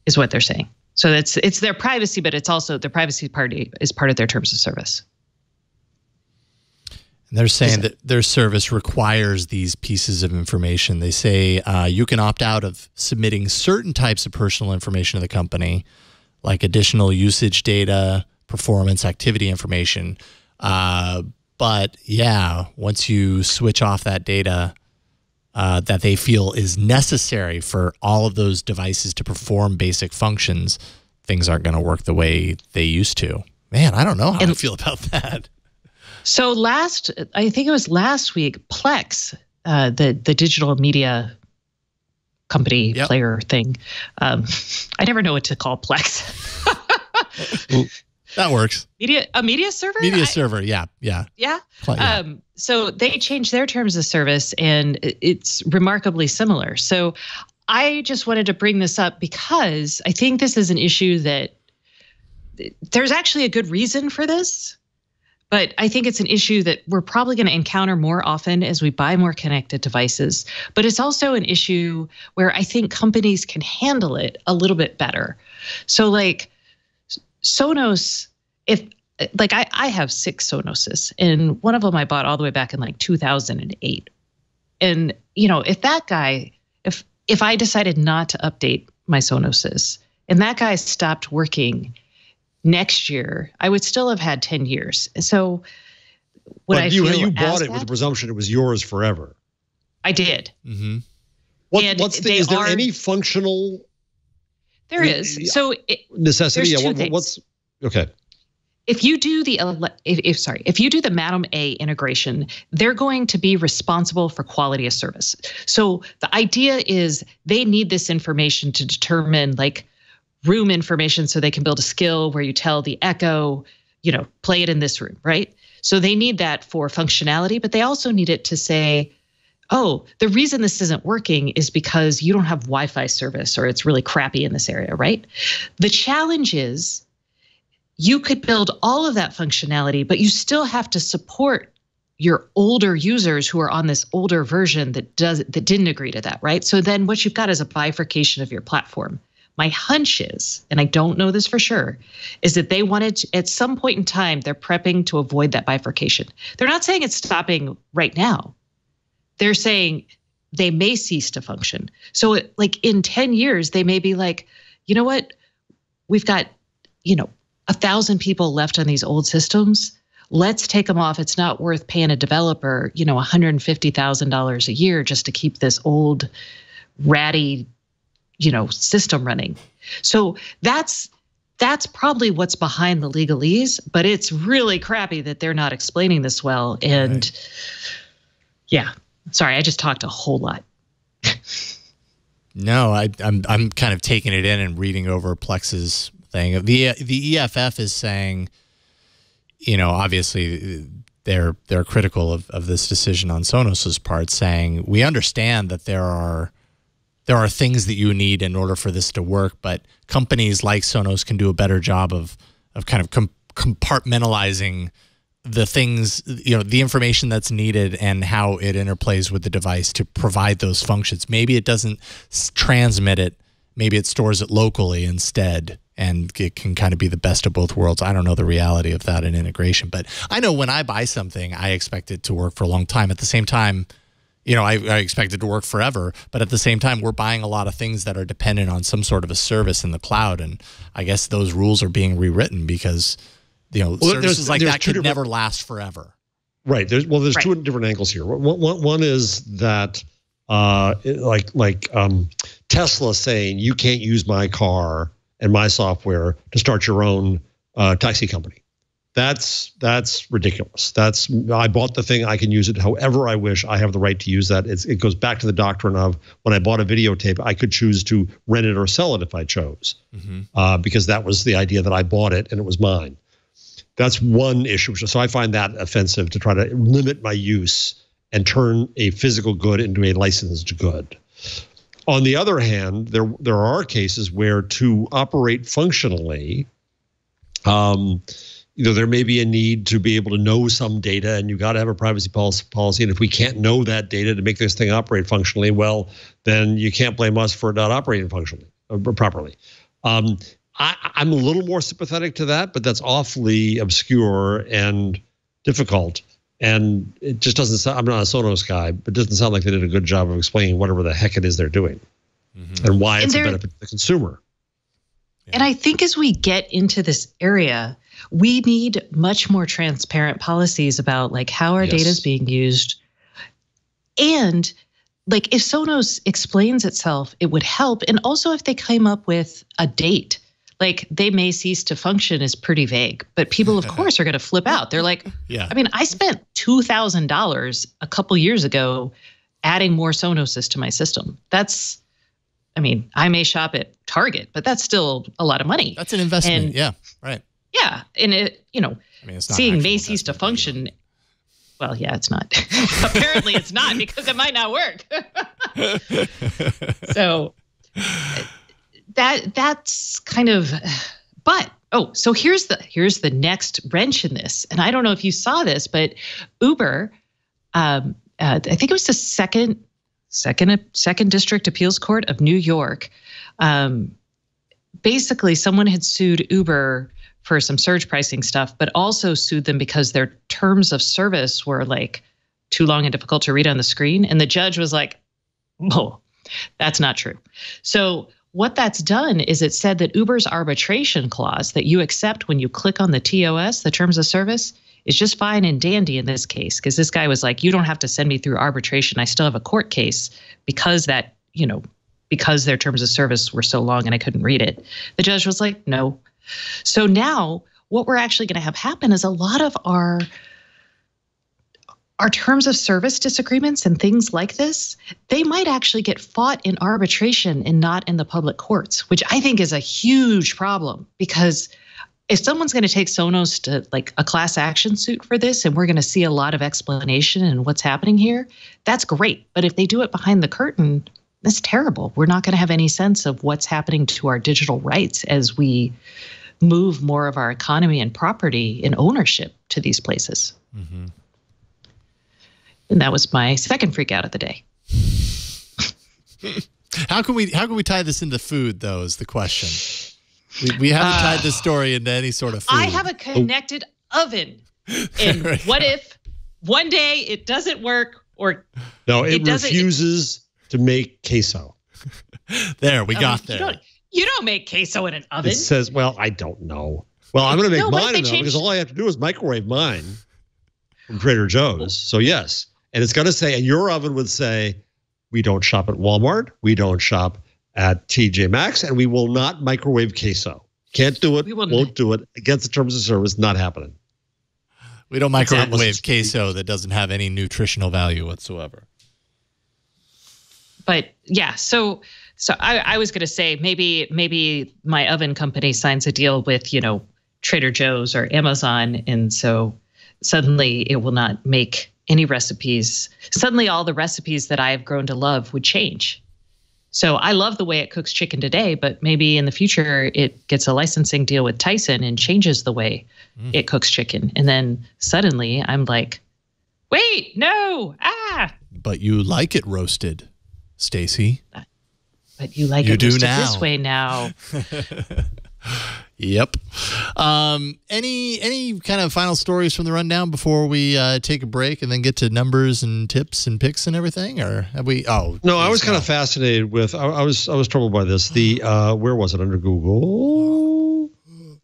is what they're saying. So it's their privacy, but it's also the privacy party is part of their terms of service. And they're saying that their service requires these pieces of information. They say you can opt out of submitting certain types of personal information to the company, like additional usage data, performance, activity information. But yeah, once you switch off that data that they feel is necessary for all of those devices to perform basic functions, things aren't going to work the way they used to. Man, I don't know how I feel about that. So I think it was last week, Plex, the digital media company player thing. I never know what to call Plex. That works. A media server? Media server, yeah. Yeah? So they changed their terms of service, and it's remarkably similar. So I just wanted to bring this up because I think this is an issue that there's actually a good reason for this, but I think it's an issue that we're probably going to encounter more often as we buy more connected devices. But it's also an issue where I think companies can handle it a little bit better. So like Sonos, I have 6 Sonoses, and one of them I bought all the way back in like 2008. And, if I decided not to update my Sonoses and that guy stopped working next year, I would still have had 10 years. So you bought it with the presumption it was yours forever. I did. Mm-hmm. Is there any functional? There is. So necessity. There's two things. Okay. If you do the Madam A integration, they're going to be responsible for quality of service. So the idea is they need this information to determine like room information so they can build a skill where you tell the Echo, play it in this room, right? So they need that for functionality, but they also need it to say, oh, the reason this isn't working is because you don't have Wi-Fi service or it's really crappy in this area, right? The challenge is you could build all of that functionality, but you still have to support your older users who are on this older version that didn't agree to that, right? So then what you've got is a bifurcation of your platform. My hunch is, and I don't know this for sure, is that they wanted to, at some point in time, they're prepping to avoid that bifurcation. They're not saying it's stopping right now. They're saying they may cease to function. So like in 10 years, they may be like, you know what? We've got, 1,000 people left on these old systems. Let's take them off. It's not worth paying a developer, $150,000 a year just to keep this old ratty, system running. So that's probably what's behind the legalese, but it's really crappy that they're not explaining this well. And yeah, sorry, I just talked a whole lot. No, I'm kind of taking it in and reading over Plex's thing. The EFF is saying, obviously they're critical of this decision on Sonos's part, saying we understand that there are things that you need in order for this to work, but companies like Sonos can do a better job of kind of compartmentalizing the things, the information that's needed and how it interplays with the device to provide those functions. Maybe it doesn't transmit it. Maybe it stores it locally instead, and it can kind of be the best of both worlds. I don't know the reality of that in integration, but I know when I buy something, I expect it to work for a long time. At the same time, I expect it to work forever, but at the same time, we're buying a lot of things that are dependent on some sort of a service in the cloud, and I guess those rules are being rewritten because services like that could never last forever. Right. There's two different angles here. One is that Tesla saying you can't use my car and my software to start your own taxi company. That's ridiculous. I bought the thing. I can use it however I wish. I have the right to use that. It goes back to the doctrine of when I bought a videotape, I could choose to rent it or sell it if I chose, because that was the idea that I bought it and it was mine. That's one issue. So I find that offensive to try to limit my use and turn a physical good into a licensed good. On the other hand, there are cases where to operate functionally, there may be a need to be able to know some data, and you got to have a privacy policy. And if we can't know that data to make this thing operate functionally, well, then you can't blame us for not operating functionally properly. I'm a little more sympathetic to that, but that's awfully obscure and difficult. And it just doesn't sound, I'm not a Sonos guy, but it doesn't sound like they did a good job of explaining whatever the heck it is they're doing and why it's a benefit to the consumer. And I think as we get into this area, we need much more transparent policies about like how our data is being used. And like if Sonos explains itself, it would help. And also if they came up with a date, like they may cease to function is pretty vague, but people of course are going to flip out. They're like, I mean, I spent $2,000 a couple years ago adding more Sonoses to my system. That's, I mean, I may shop at Target, but that's still a lot of money. That's an investment. And, yeah, right. Yeah. And it, you know, I mean, it's not seeing Macy's to function. Well, yeah, it's not. Apparently it's not because it might not work. So that's kind of, but, so here's the next wrench in this. And I don't know if you saw this, but Uber, I think it was the second District Appeals Court of New York. Basically, someone had sued Uber for some surge pricing stuff, but also sued them because their terms of service were like too long and difficult to read on the screen. And the judge was like, "Oh, that's not true." So what that's done is it said that Uber's arbitration clause that you accept when you click on the TOS, the terms of service, is just fine and dandy in this case, because this guy was like, you don't have to send me through arbitration. I still have a court case because that, you know, because their terms of service were so long and I couldn't read it. The judge was like, no. So now what we're actually going to have happen is a lot of our terms of service disagreements and things like this, they might actually get fought in arbitration and not in the public courts, which I think is a huge problem, because if someone's going to take Sonos to like a class action suit for this, and we're going to see a lot of explanation and what's happening here, that's great. But if they do it behind the curtain, that's terrible. We're not going to have any sense of what's happening to our digital rights as we move more of our economy and property and ownership to these places. Mm-hmm. And that was my second freak out of the day. How can we tie this into food, though, is the question. We haven't tied this story into any sort of food. I have a connected oven. And what if one day it doesn't work, or no, it refuses to make queso. There, we got there. You don't make queso in an oven. It says, well, I don't know. Well, I'm going to make mine in an oven because all I have to do is microwave mine from Trader Joe's. So yes. And it's going to say, and your oven would say, we don't shop at Walmart. We don't shop at TJ Maxx, and we will not microwave queso. Can't do it. Won't do it. Against the terms of service, not happening. We don't microwave queso that doesn't have any nutritional value whatsoever. But yeah, so I was going to say maybe my oven company signs a deal with, you know, Trader Joe's or Amazon, and so suddenly it will not make any recipes. Suddenly all the recipes that I have grown to love would change. So I love the way it cooks chicken today, but maybe in the future it gets a licensing deal with Tyson and changes the way it cooks chicken. And then suddenly I'm like, wait, no, But you like it roasted, Stacey. But you like it roasted this way now. Yep. Any kind of final stories from the rundown before we take a break and then get to numbers and tips and picks and everything? Or have we? Oh, no, I was kind of fascinated with. I was troubled by this. The where was it under Google?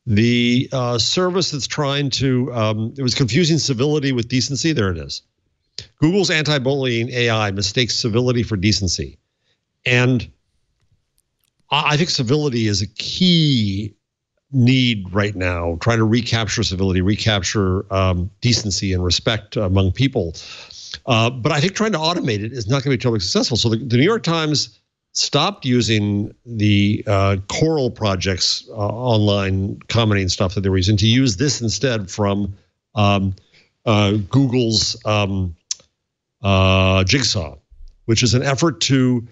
The service that's trying to. It was confusing civility with decency. There it is. Google's anti-bullying AI mistakes civility for decency, and I think civility is a key need right now, trying to recapture civility, recapture decency and respect among people. But I think trying to automate it is not going to be totally successful. So the New York Times stopped using the Coral Project's online commenting stuff that they were using to use this instead from Google's Jigsaw, which is an effort to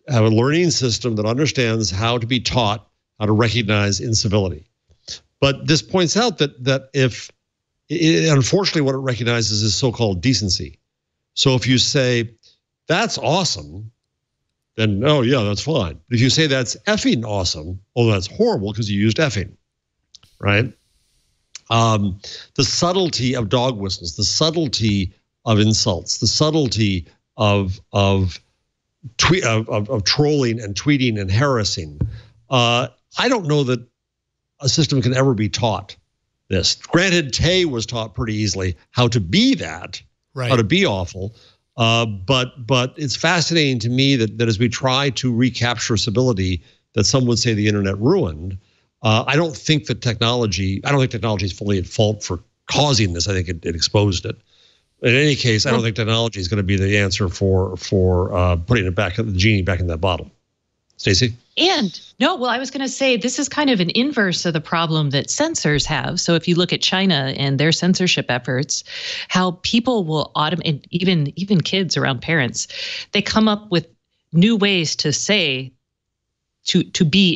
have a learning system that understands how to be taught how to recognize incivility. But this points out that if, unfortunately, what it recognizes is so-called decency. So if you say, that's awesome, then, oh, yeah, that's fine. If you say that's effing awesome, oh, that's horrible because you used effing, right? The subtlety of dog whistles, the subtlety of insults, the subtlety of trolling and tweeting and harassing. I don't know that a system can ever be taught this. Granted, Tay was taught pretty easily how to be that, how to be awful. But it's fascinating to me that as we try to recapture civility that some would say the internet ruined, I don't think technology is fully at fault for causing this. I think it exposed it. In any case, I don't think technology is going to be the answer for putting the genie back in that bottle. Stacey? I was going to say this is kind of an inverse of the problem that censors have. So if you look at China and their censorship efforts, how people will automate, even kids around parents, they come up with new ways to say, to be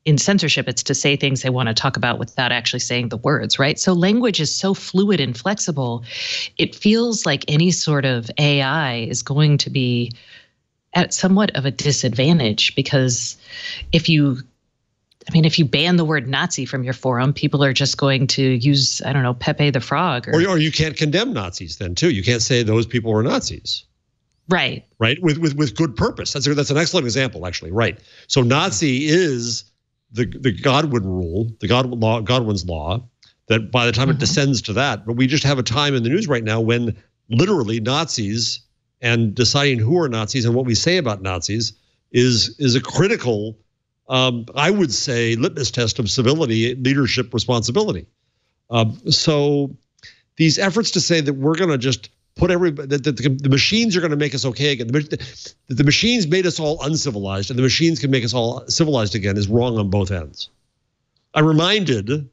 in censorship. It's to say things they want to talk about without actually saying the words, right? So language is so fluid and flexible. It feels like any sort of AI is going to be at somewhat of a disadvantage, because if you ban the word Nazi from your forum, people are just going to use, I don't know, Pepe the Frog. Or you can't condemn Nazis then too. You can't say those people were Nazis. Right. With good purpose. That's an excellent example, actually. Right. So Nazi is the Godwin rule, the Godwin's law, that by the time it descends to that, but we just have a time in the news right now when literally Nazis and deciding who are Nazis and what we say about Nazis is a critical, I would say, litmus test of civility, leadership responsibility. So these efforts to say that we're going to just put the machines are going to make us okay again. The machines made us all uncivilized, and the machines can make us all civilized again is wrong on both ends. I'm reminded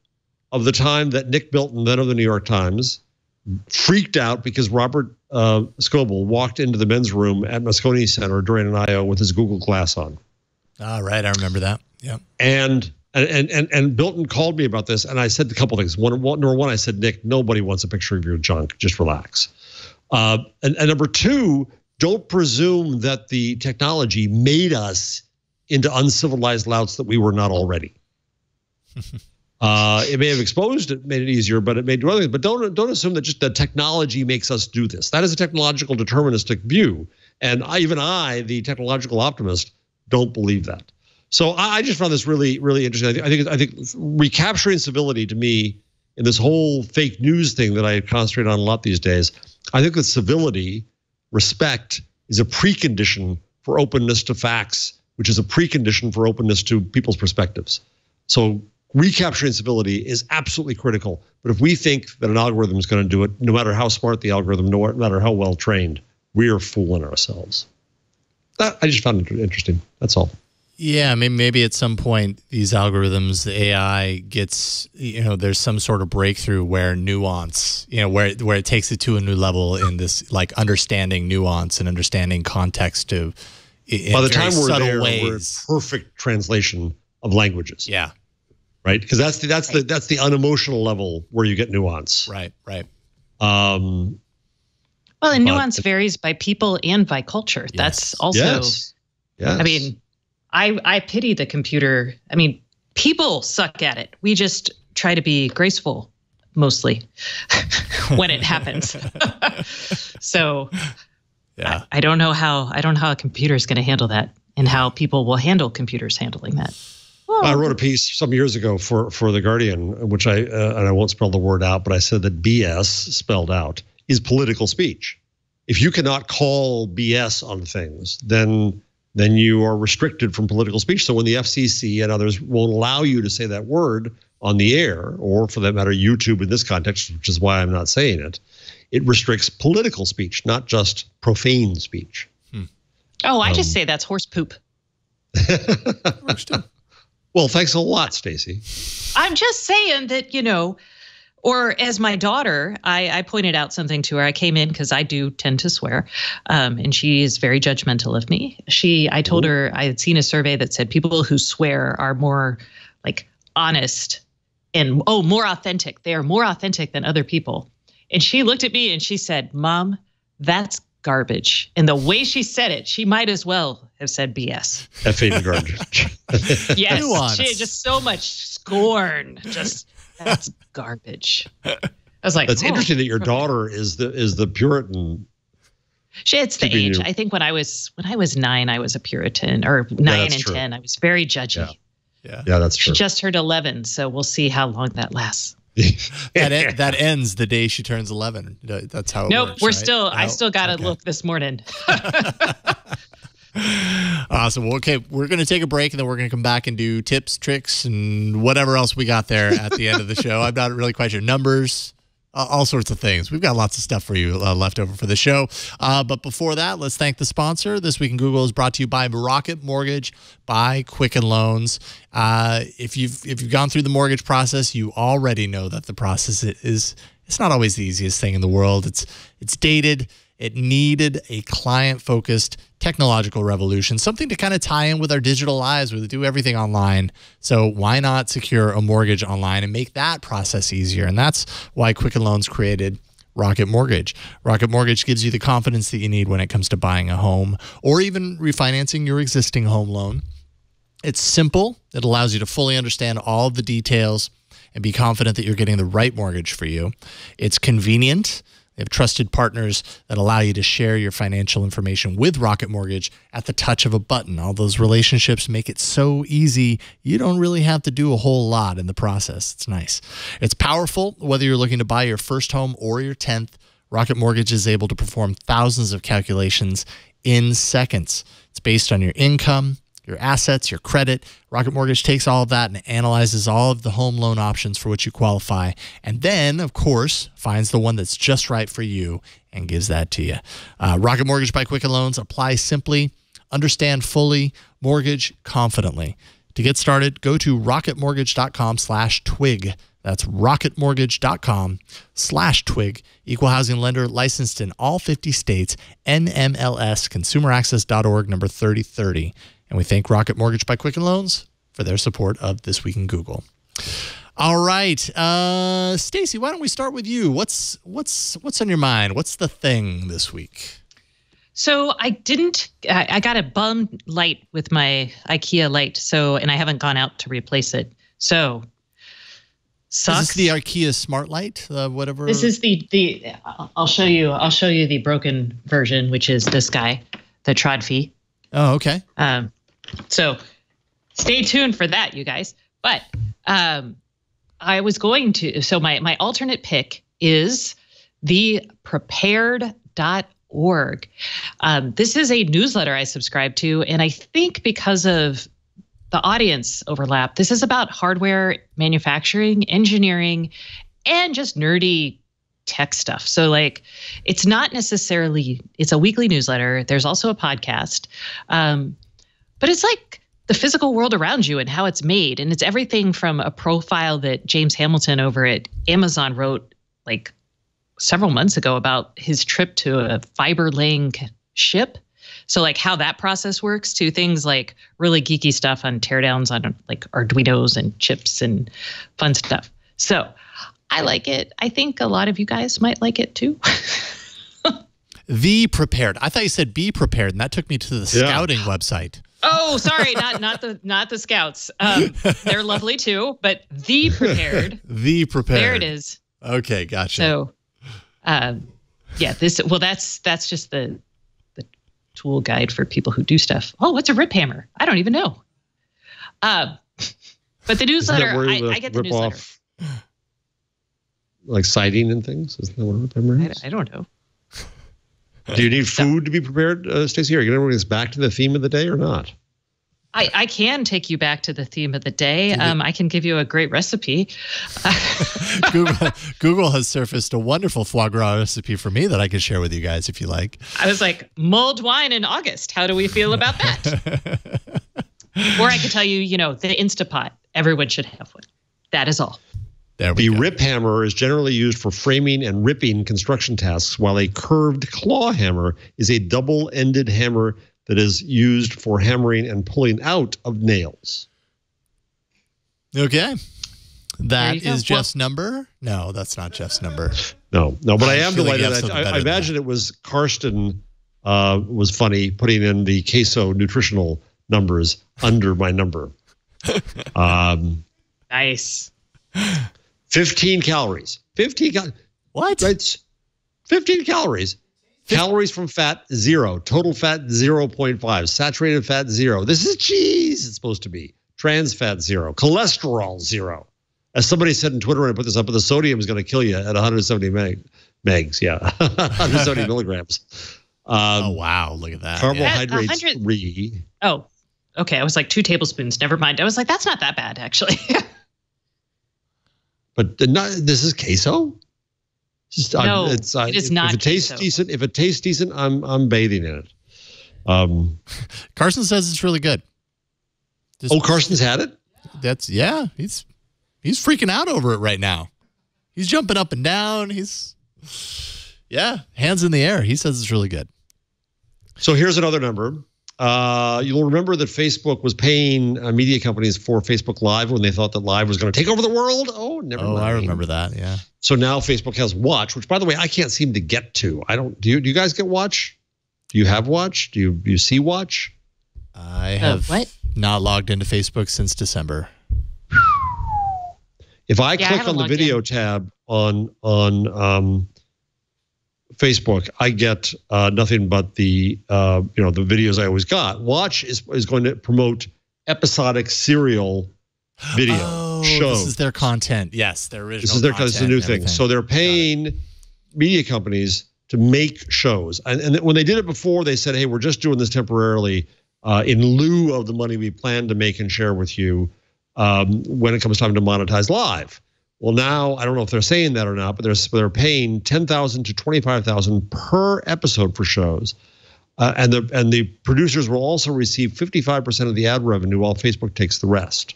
of the time that Nick Bilton, then of the New York Times, freaked out because Robert Scoble walked into the men's room at Moscone Center during an I.O. with his Google Glass on. Ah, right. I remember that. Yeah. And Bilton called me about this, and I said a couple things. Number one, I said, Nick, nobody wants a picture of your junk. Just relax. And number two, don't presume that the technology made us into uncivilized louts that we were not already. It may have exposed it, made it easier, but it may do other things. But don't assume that just the technology makes us do this. That is a technological deterministic view. And even I, the technological optimist, don't believe that. So I just found this really, really interesting. I think recapturing civility to me in this whole fake news thing that I concentrate on a lot these days, I think that civility, respect, is a precondition for openness to facts, which is a precondition for openness to people's perspectives. So recapturing civility is absolutely critical. But if we think that an algorithm is going to do it, no matter how smart the algorithm, no matter how well trained, we are fooling ourselves. I just found it interesting. That's all. Yeah, maybe at some point these algorithms, the AI gets, there's some sort of breakthrough where nuance, where it takes it to a new level in this, like, understanding nuance and understanding context to. By the time we're there, we're in perfect translation of languages. Yeah. Right, because that's the unemotional level where you get nuance. Right. Well, and nuance varies by people and by culture. Yes. That's also. Yes. I mean, I pity the computer. I mean, people suck at it. We just try to be graceful, mostly, when it happens. So, yeah, I don't know how a computer is going to handle that, and how people will handle computers handling that. Well, I wrote a piece some years ago for The Guardian, which and I won't spell the word out, but I said that BS spelled out is political speech. If you cannot call BS on things, then you are restricted from political speech. So when the FCC and others won't allow you to say that word on the air, or for that matter, YouTube in this context, which is why I'm not saying it, it restricts political speech, not just profane speech. Oh, I just say that's horse poop. Well, thanks a lot, Stacey. I'm just saying that, or as my daughter, I pointed out something to her. I came in because I do tend to swear, and she is very judgmental of me. I told her I had seen a survey that said people who swear are more like honest and more authentic. They are more authentic than other people. And she looked at me and she said, "Mom, that's garbage. And the way she said it, she might as well have said BS. Effing garbage. Yes, Nuance. she had just so much scorn. Just, that's garbage. I was like, That's interesting that your daughter is the Puritan. It's the age. I think when I was 9, I was a Puritan, or 9 and true. 10. I was very judgy. Yeah, that's true. She just turned 11, so we'll see how long that lasts. That ends the day she turns 11. That's how it works. We're right? still. I No? still got to Okay. look this morning. Awesome. Well, okay, we're going to take a break, and then we're going to come back and do tips, tricks, and whatever else we got there at the end of the show. I'm not really quite sure. Numbers, all sorts of things. We've got lots of stuff for you left over for the show. But before that, let's thank the sponsor. This Week in Google is brought to you by Rocket Mortgage by Quicken Loans. If you've gone through the mortgage process, you already know that the process it's not always the easiest thing in the world. It's dated. It needed a client-focused technological revolution, something to kind of tie in with our digital lives where we do everything online. So why not secure a mortgage online and make that process easier? And that's why Quicken Loans created Rocket Mortgage. Rocket Mortgage gives you the confidence that you need when it comes to buying a home or even refinancing your existing home loan. It's simple. It allows you to fully understand all of the details and be confident that you're getting the right mortgage for you. It's convenient. They have trusted partners that allow you to share your financial information with Rocket Mortgage at the touch of a button. All those relationships make it so easy, you don't really have to do a whole lot in the process. It's nice. It's powerful. Whether you're looking to buy your first home or your 10th, Rocket Mortgage is able to perform thousands of calculations in seconds. It's based on your income, your assets, your credit. Rocket Mortgage takes all of that and analyzes all of the home loan options for which you qualify. And then, of course, finds the one that's just right for you and gives that to you. Rocket Mortgage by Quicken Loans. Apply simply, understand fully, mortgage confidently. To get started, go to rocketmortgage.com/twig. That's rocketmortgage.com/twig. Equal housing lender, licensed in all 50 states, NMLS, consumeraccess.org, number 3030. And we thank Rocket Mortgage by Quicken Loans for their support of This Week in Google. All right, Stacey, why don't we start with you? What's on your mind? What's the thing this week? So I got a bum light with my IKEA light, and I haven't gone out to replace it. So sucks. Is this the IKEA Smart Light? Whatever. This is the I'll show you the broken version, which is this guy, the Trodfee. Oh, okay. So stay tuned for that, you guys. But I was going to, so my alternate pick is the prepared.org. This is a newsletter I subscribe to, and I think because of the audience overlap, this is about hardware manufacturing, engineering, and just nerdy tech stuff. So like, it's not necessarily, it's a weekly newsletter. There's also a podcast. But it's like the physical world around you and how it's made. And it's everything from a profile that James Hamilton over at Amazon wrote like several months ago about his trip to a fiber laying ship. So like how that process works, to things like really geeky stuff on teardowns on like Arduinos and chips and fun stuff. So I like it. I think a lot of you guys might like it too. The Prepared. I thought you said Be Prepared, and that took me to the scouting website. Oh, sorry, not the Scouts. They're lovely too, but The Prepared. The Prepared. There it is. Okay, gotcha. So, that's just the tool guide for people who do stuff. Oh, what's a rip hammer? I don't even know. But the newsletter, I get the newsletter. Off, like siding and things? Isn't that what a rip hammer is? I don't know. Do you need food to be prepared, Stacey? Are you going to bring us back to the theme of the day or not? I can take you back to the theme of the day. I can give you a great recipe. Google has surfaced a wonderful foie gras recipe for me that I can share with you guys if you like. I was like, mulled wine in August. How do we feel about that? Or I could tell you, the Instapot. Everyone should have one. That is all. The rip hammer is generally used for framing and ripping construction tasks, while a curved claw hammer is a double-ended hammer that is used for hammering and pulling out of nails. Okay. That is Jeff's number? No, that's not Jeff's number. No, but I am feel like delighted. you have something I better than imagine it was Karsten was funny, putting in the queso nutritional numbers under my number. Nice. 15 calories. 15 calories. What? Right? 15 calories. Calories from fat, 0. Total fat, 0.5. Saturated fat, 0. This is cheese, it's supposed to be. Trans fat, 0. Cholesterol, 0. As somebody said in Twitter when I put this up, the sodium is going to kill you at 170 megs. Yeah, 170 milligrams. Oh, wow. Look at that. Carbohydrates, 3. Oh, okay. I was like 2 tablespoons. Never mind. I was like, that's not that bad, actually. But this is queso? No, it is not. If it tastes decent, I'm bathing in it. Carson says it's really good. Carson's had it? He's freaking out over it right now. He's jumping up and down. He's hands in the air. He says it's really good. So here's another number. You'll remember that Facebook was paying media companies for Facebook Live when they thought that Live was going to take over the world. Oh, never mind. I remember that. Yeah. So now Facebook has Watch, which, by the way, I can't seem to get to. Do you guys get Watch? Do you have Watch? Do you see Watch? I have not logged into Facebook since December. If I click on the video tab on Facebook, I get nothing but the the videos I always got. Watch is going to promote episodic serial video shows. This is their content. Yes, their original. This is a new thing. So they're paying media companies to make shows, and when they did it before, they said, "Hey, we're just doing this temporarily in lieu of the money we plan to make and share with you when it comes time to monetize live." Well, now I don't know if they're saying that or not, but they're paying $10,000 to $25,000 per episode for shows, and the producers will also receive 55% of the ad revenue, while Facebook takes the rest.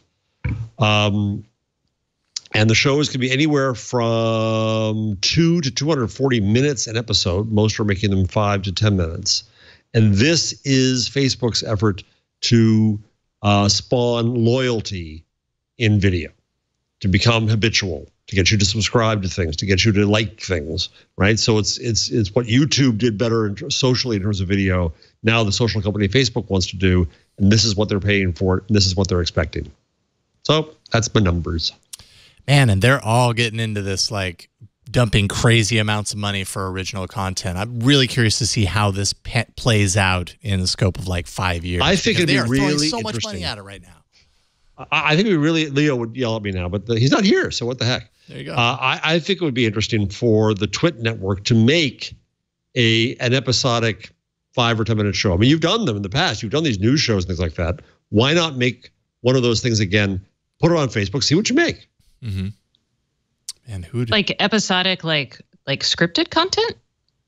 And the shows can be anywhere from 2 to 240 minutes an episode. Most are making them 5 to 10 minutes. And this is Facebook's effort to spawn loyalty in video, to become habitual, to get you to subscribe to things, to get you to like things, right? So it's what YouTube did better socially in terms of video. Now the social company Facebook wants to do, and this is what they're paying for it, and this is what they're expecting. So that's my numbers. Man, and they're all getting into this, like, dumping crazy amounts of money for original content. I'm really curious to see how this plays out in the scope of like 5 years. I think it'd be really so much interesting. money at it right now. I think Leo would yell at me now, but he's not here, so what the heck? There you go. I think it would be interesting for the Twit network to make an episodic 5 or 10 minute show. I mean, you've done them in the past. You've done these news shows and things like that. Why not make one of those things again? Put it on Facebook, see what you make. Mm-hmm. And like episodic, like scripted content?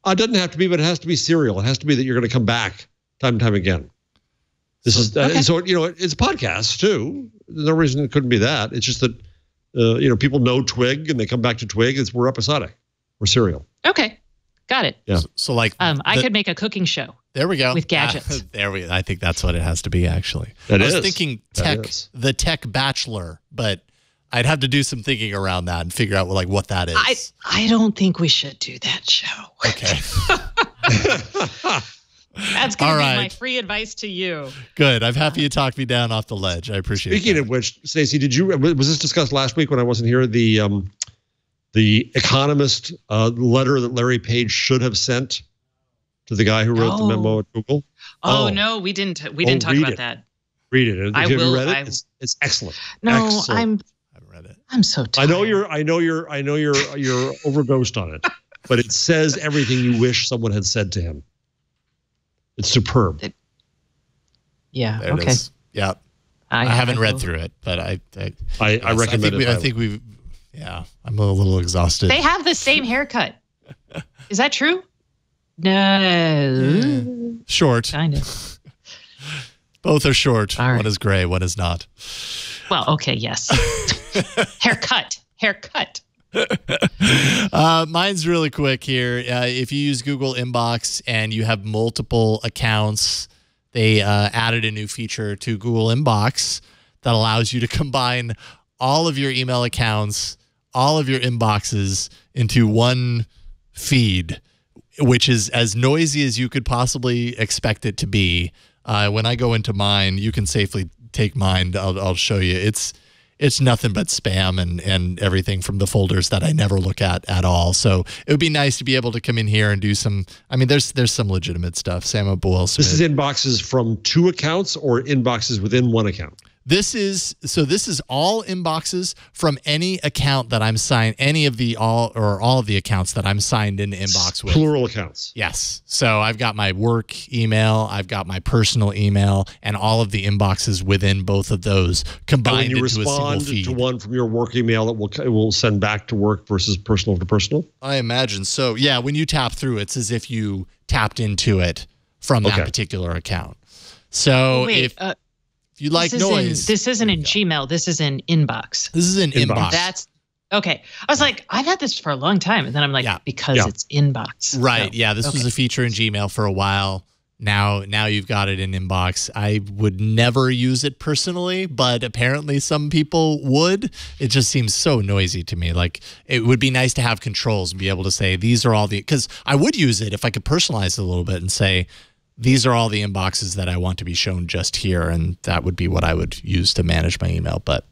It doesn't have to be, but it has to be serial. It has to be that you're going to come back time and time again. This is so it's podcasts too. There's no reason it couldn't be that. It's just that people know Twig and they come back to Twig. We're episodic. We're serial. Okay, got it. Yeah. So like, I could make a cooking show. There we go. With gadgets. There we go. I think that's what it has to be. Actually, I was thinking the Tech Bachelor, but I'd have to do some thinking around that and figure out what that is. I don't think we should do that show. Okay. That's going to be my free advice to you. Good. I'm happy you talked me down off the ledge. I appreciate it. Speaking of which, Stacey, was this discussed last week when I wasn't here? The Economist letter that Larry Page should have sent to the guy who wrote the memo at Google? No, we didn't talk about that. Read it. Have you read it? It's excellent. No, excellent. I haven't read it. I'm so tired. I know you're overdosed on it, but it says everything you wish someone had said to him. It's superb. Yeah. There it is. Yeah. I haven't read through it, but I recommend it. I think we've. Yeah, I'm a little exhausted. They have the same haircut. Is that true? No. Short. Kind of. Both are short. Right. One is gray. One is not. Well, okay. Yes. Haircut. Mine's really quick here. If you use Google Inbox and you have multiple accounts, they added a new feature to Google Inbox that allows you to combine all of your email accounts, all of your inboxes into one feed which is as noisy as you could possibly expect it to be. When I go into mine, you can safely take mine. I'll show you. It's nothing but spam and everything from the folders that I never look at all. So it would be nice to be able to come in here and do some, I mean, there's some legitimate stuff. Sam Boyle Smith. This is inboxes from 2 accounts or inboxes within 1 account? This is all inboxes from any account that I'm signed, all of the accounts that I'm signed into inbox with. Plural accounts. Yes. So I've got my work email, I've got my personal email, and all of the inboxes within both of those combined into a single feed. When you respond to one from your work email, it will send back to work versus personal to personal? I imagine so. Yeah, when you tap through, it's as if you tapped into it from that particular account. So if you like noise. This isn't in Gmail. This is in Inbox. This is in Inbox. That's okay. I was like, I've had this for a long time. And then I'm like, because it's Inbox. Right. So, this was a feature in Gmail for a while. Now you've got it in Inbox. I would never use it personally, but apparently some people would. It just seems so noisy to me. Like, it would be nice to have controls and be able to say, these are all because I would use it if I could personalize it a little bit and say, these are all the inboxes that I want to be shown just here, and that would be what I would use to manage my email. But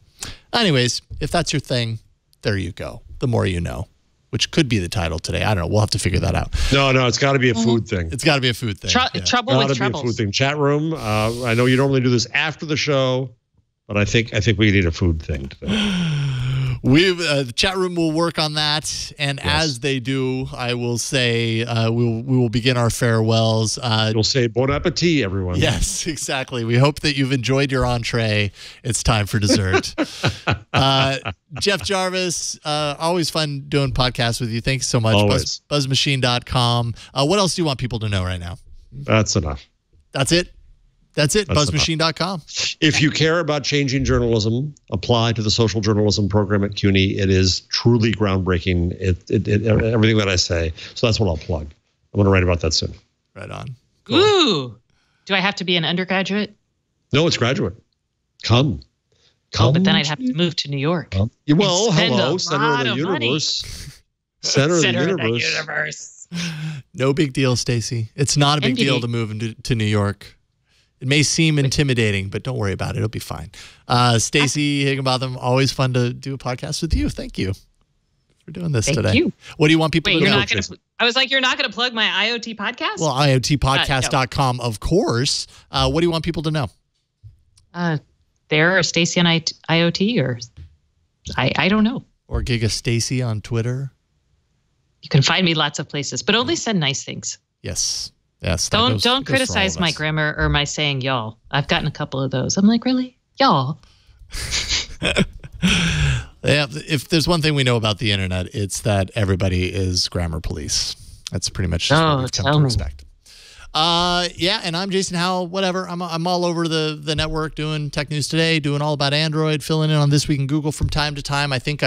anyways, if that's your thing, there you go. The more you know, which could be the title today. I don't know. We'll have to figure that out. No, it's got to be a food thing. It's got to be a food thing. Trouble with troubles. Got to be a food thing. Chat room. I know you normally do this after the show, but I think we need a food thing today. The chat room will work on that, and as they do, I will say we will begin our farewells. We'll say bon appetit, everyone. Yes, exactly. We hope that you've enjoyed your entree. It's time for dessert. Jeff Jarvis, always fun doing podcasts with you. Thanks so much. Always. Buzzmachine.com. What else do you want people to know right now? That's enough. That's it? That's buzzmachine.com. If you care about changing journalism, apply to the social journalism program at CUNY. It is truly groundbreaking. Everything that I say. So that's what I'll plug. I'm going to write about that soon. Right on. Cool. Ooh. Do I have to be an undergraduate? No, it's graduate. Come. Oh, but then I'd have to move to New York. Well, hello, center of the universe. Center of the universe. No big deal, Stacey. It's not a big deal to move to New York. It may seem intimidating, but don't worry about it. It'll be fine. Stacey Higginbotham, always fun to do a podcast with you. Thank you for doing this today. Thank you. What do you want people to know? I was like, you're not going to plug my IoT podcast? Well, IoTpodcast.com, of course. What do you want people to know? There or Stacey on IoT, or I don't know. Or Giga Stacey on Twitter. You can find me lots of places, but only send nice things. Yes. Don't criticize my grammar or my saying y'all. I've gotten a couple of those. I'm like, really? Y'all? If there's one thing we know about the internet, it's that everybody is grammar police. That's pretty much just what we've come to expect. And I'm Jason Howell, whatever. I'm all over the network doing Tech News Today, doing all about Android, filling in on This Week in Google from time to time. I think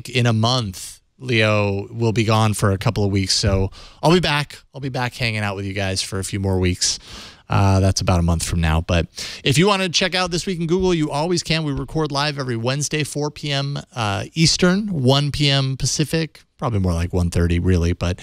in a month, Leo will be gone for a couple of weeks, so I'll be back. I'll be back hanging out with you guys for a few more weeks. That's about a month from now. But if you want to check out This Week in Google, you always can. We record live every Wednesday, 4 p.m. Eastern, 1 p.m. Pacific, probably more like 1:30 really, but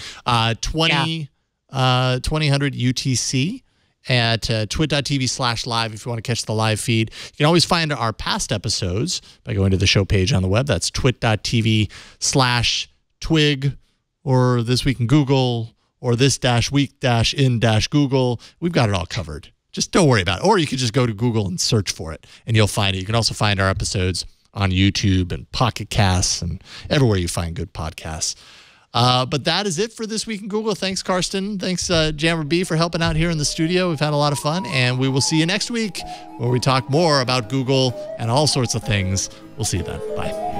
2000 UTC at twit.tv/live if you want to catch the live feed. You can always find our past episodes by going to the show page on the web. That's twit.tv/twig or This Week in Google or this-week-in-Google. We've got it all covered. Just don't worry about it. Or you could just go to Google and search for it, and you'll find it. You can also find our episodes on YouTube and Pocket Casts and everywhere you find good podcasts. But that is it for This Week in Google. Thanks, Karsten. Thanks, Jammer B, for helping out here in the studio. We've had a lot of fun, and we will see you next week where we talk more about Google and all sorts of things. We'll see you then. Bye.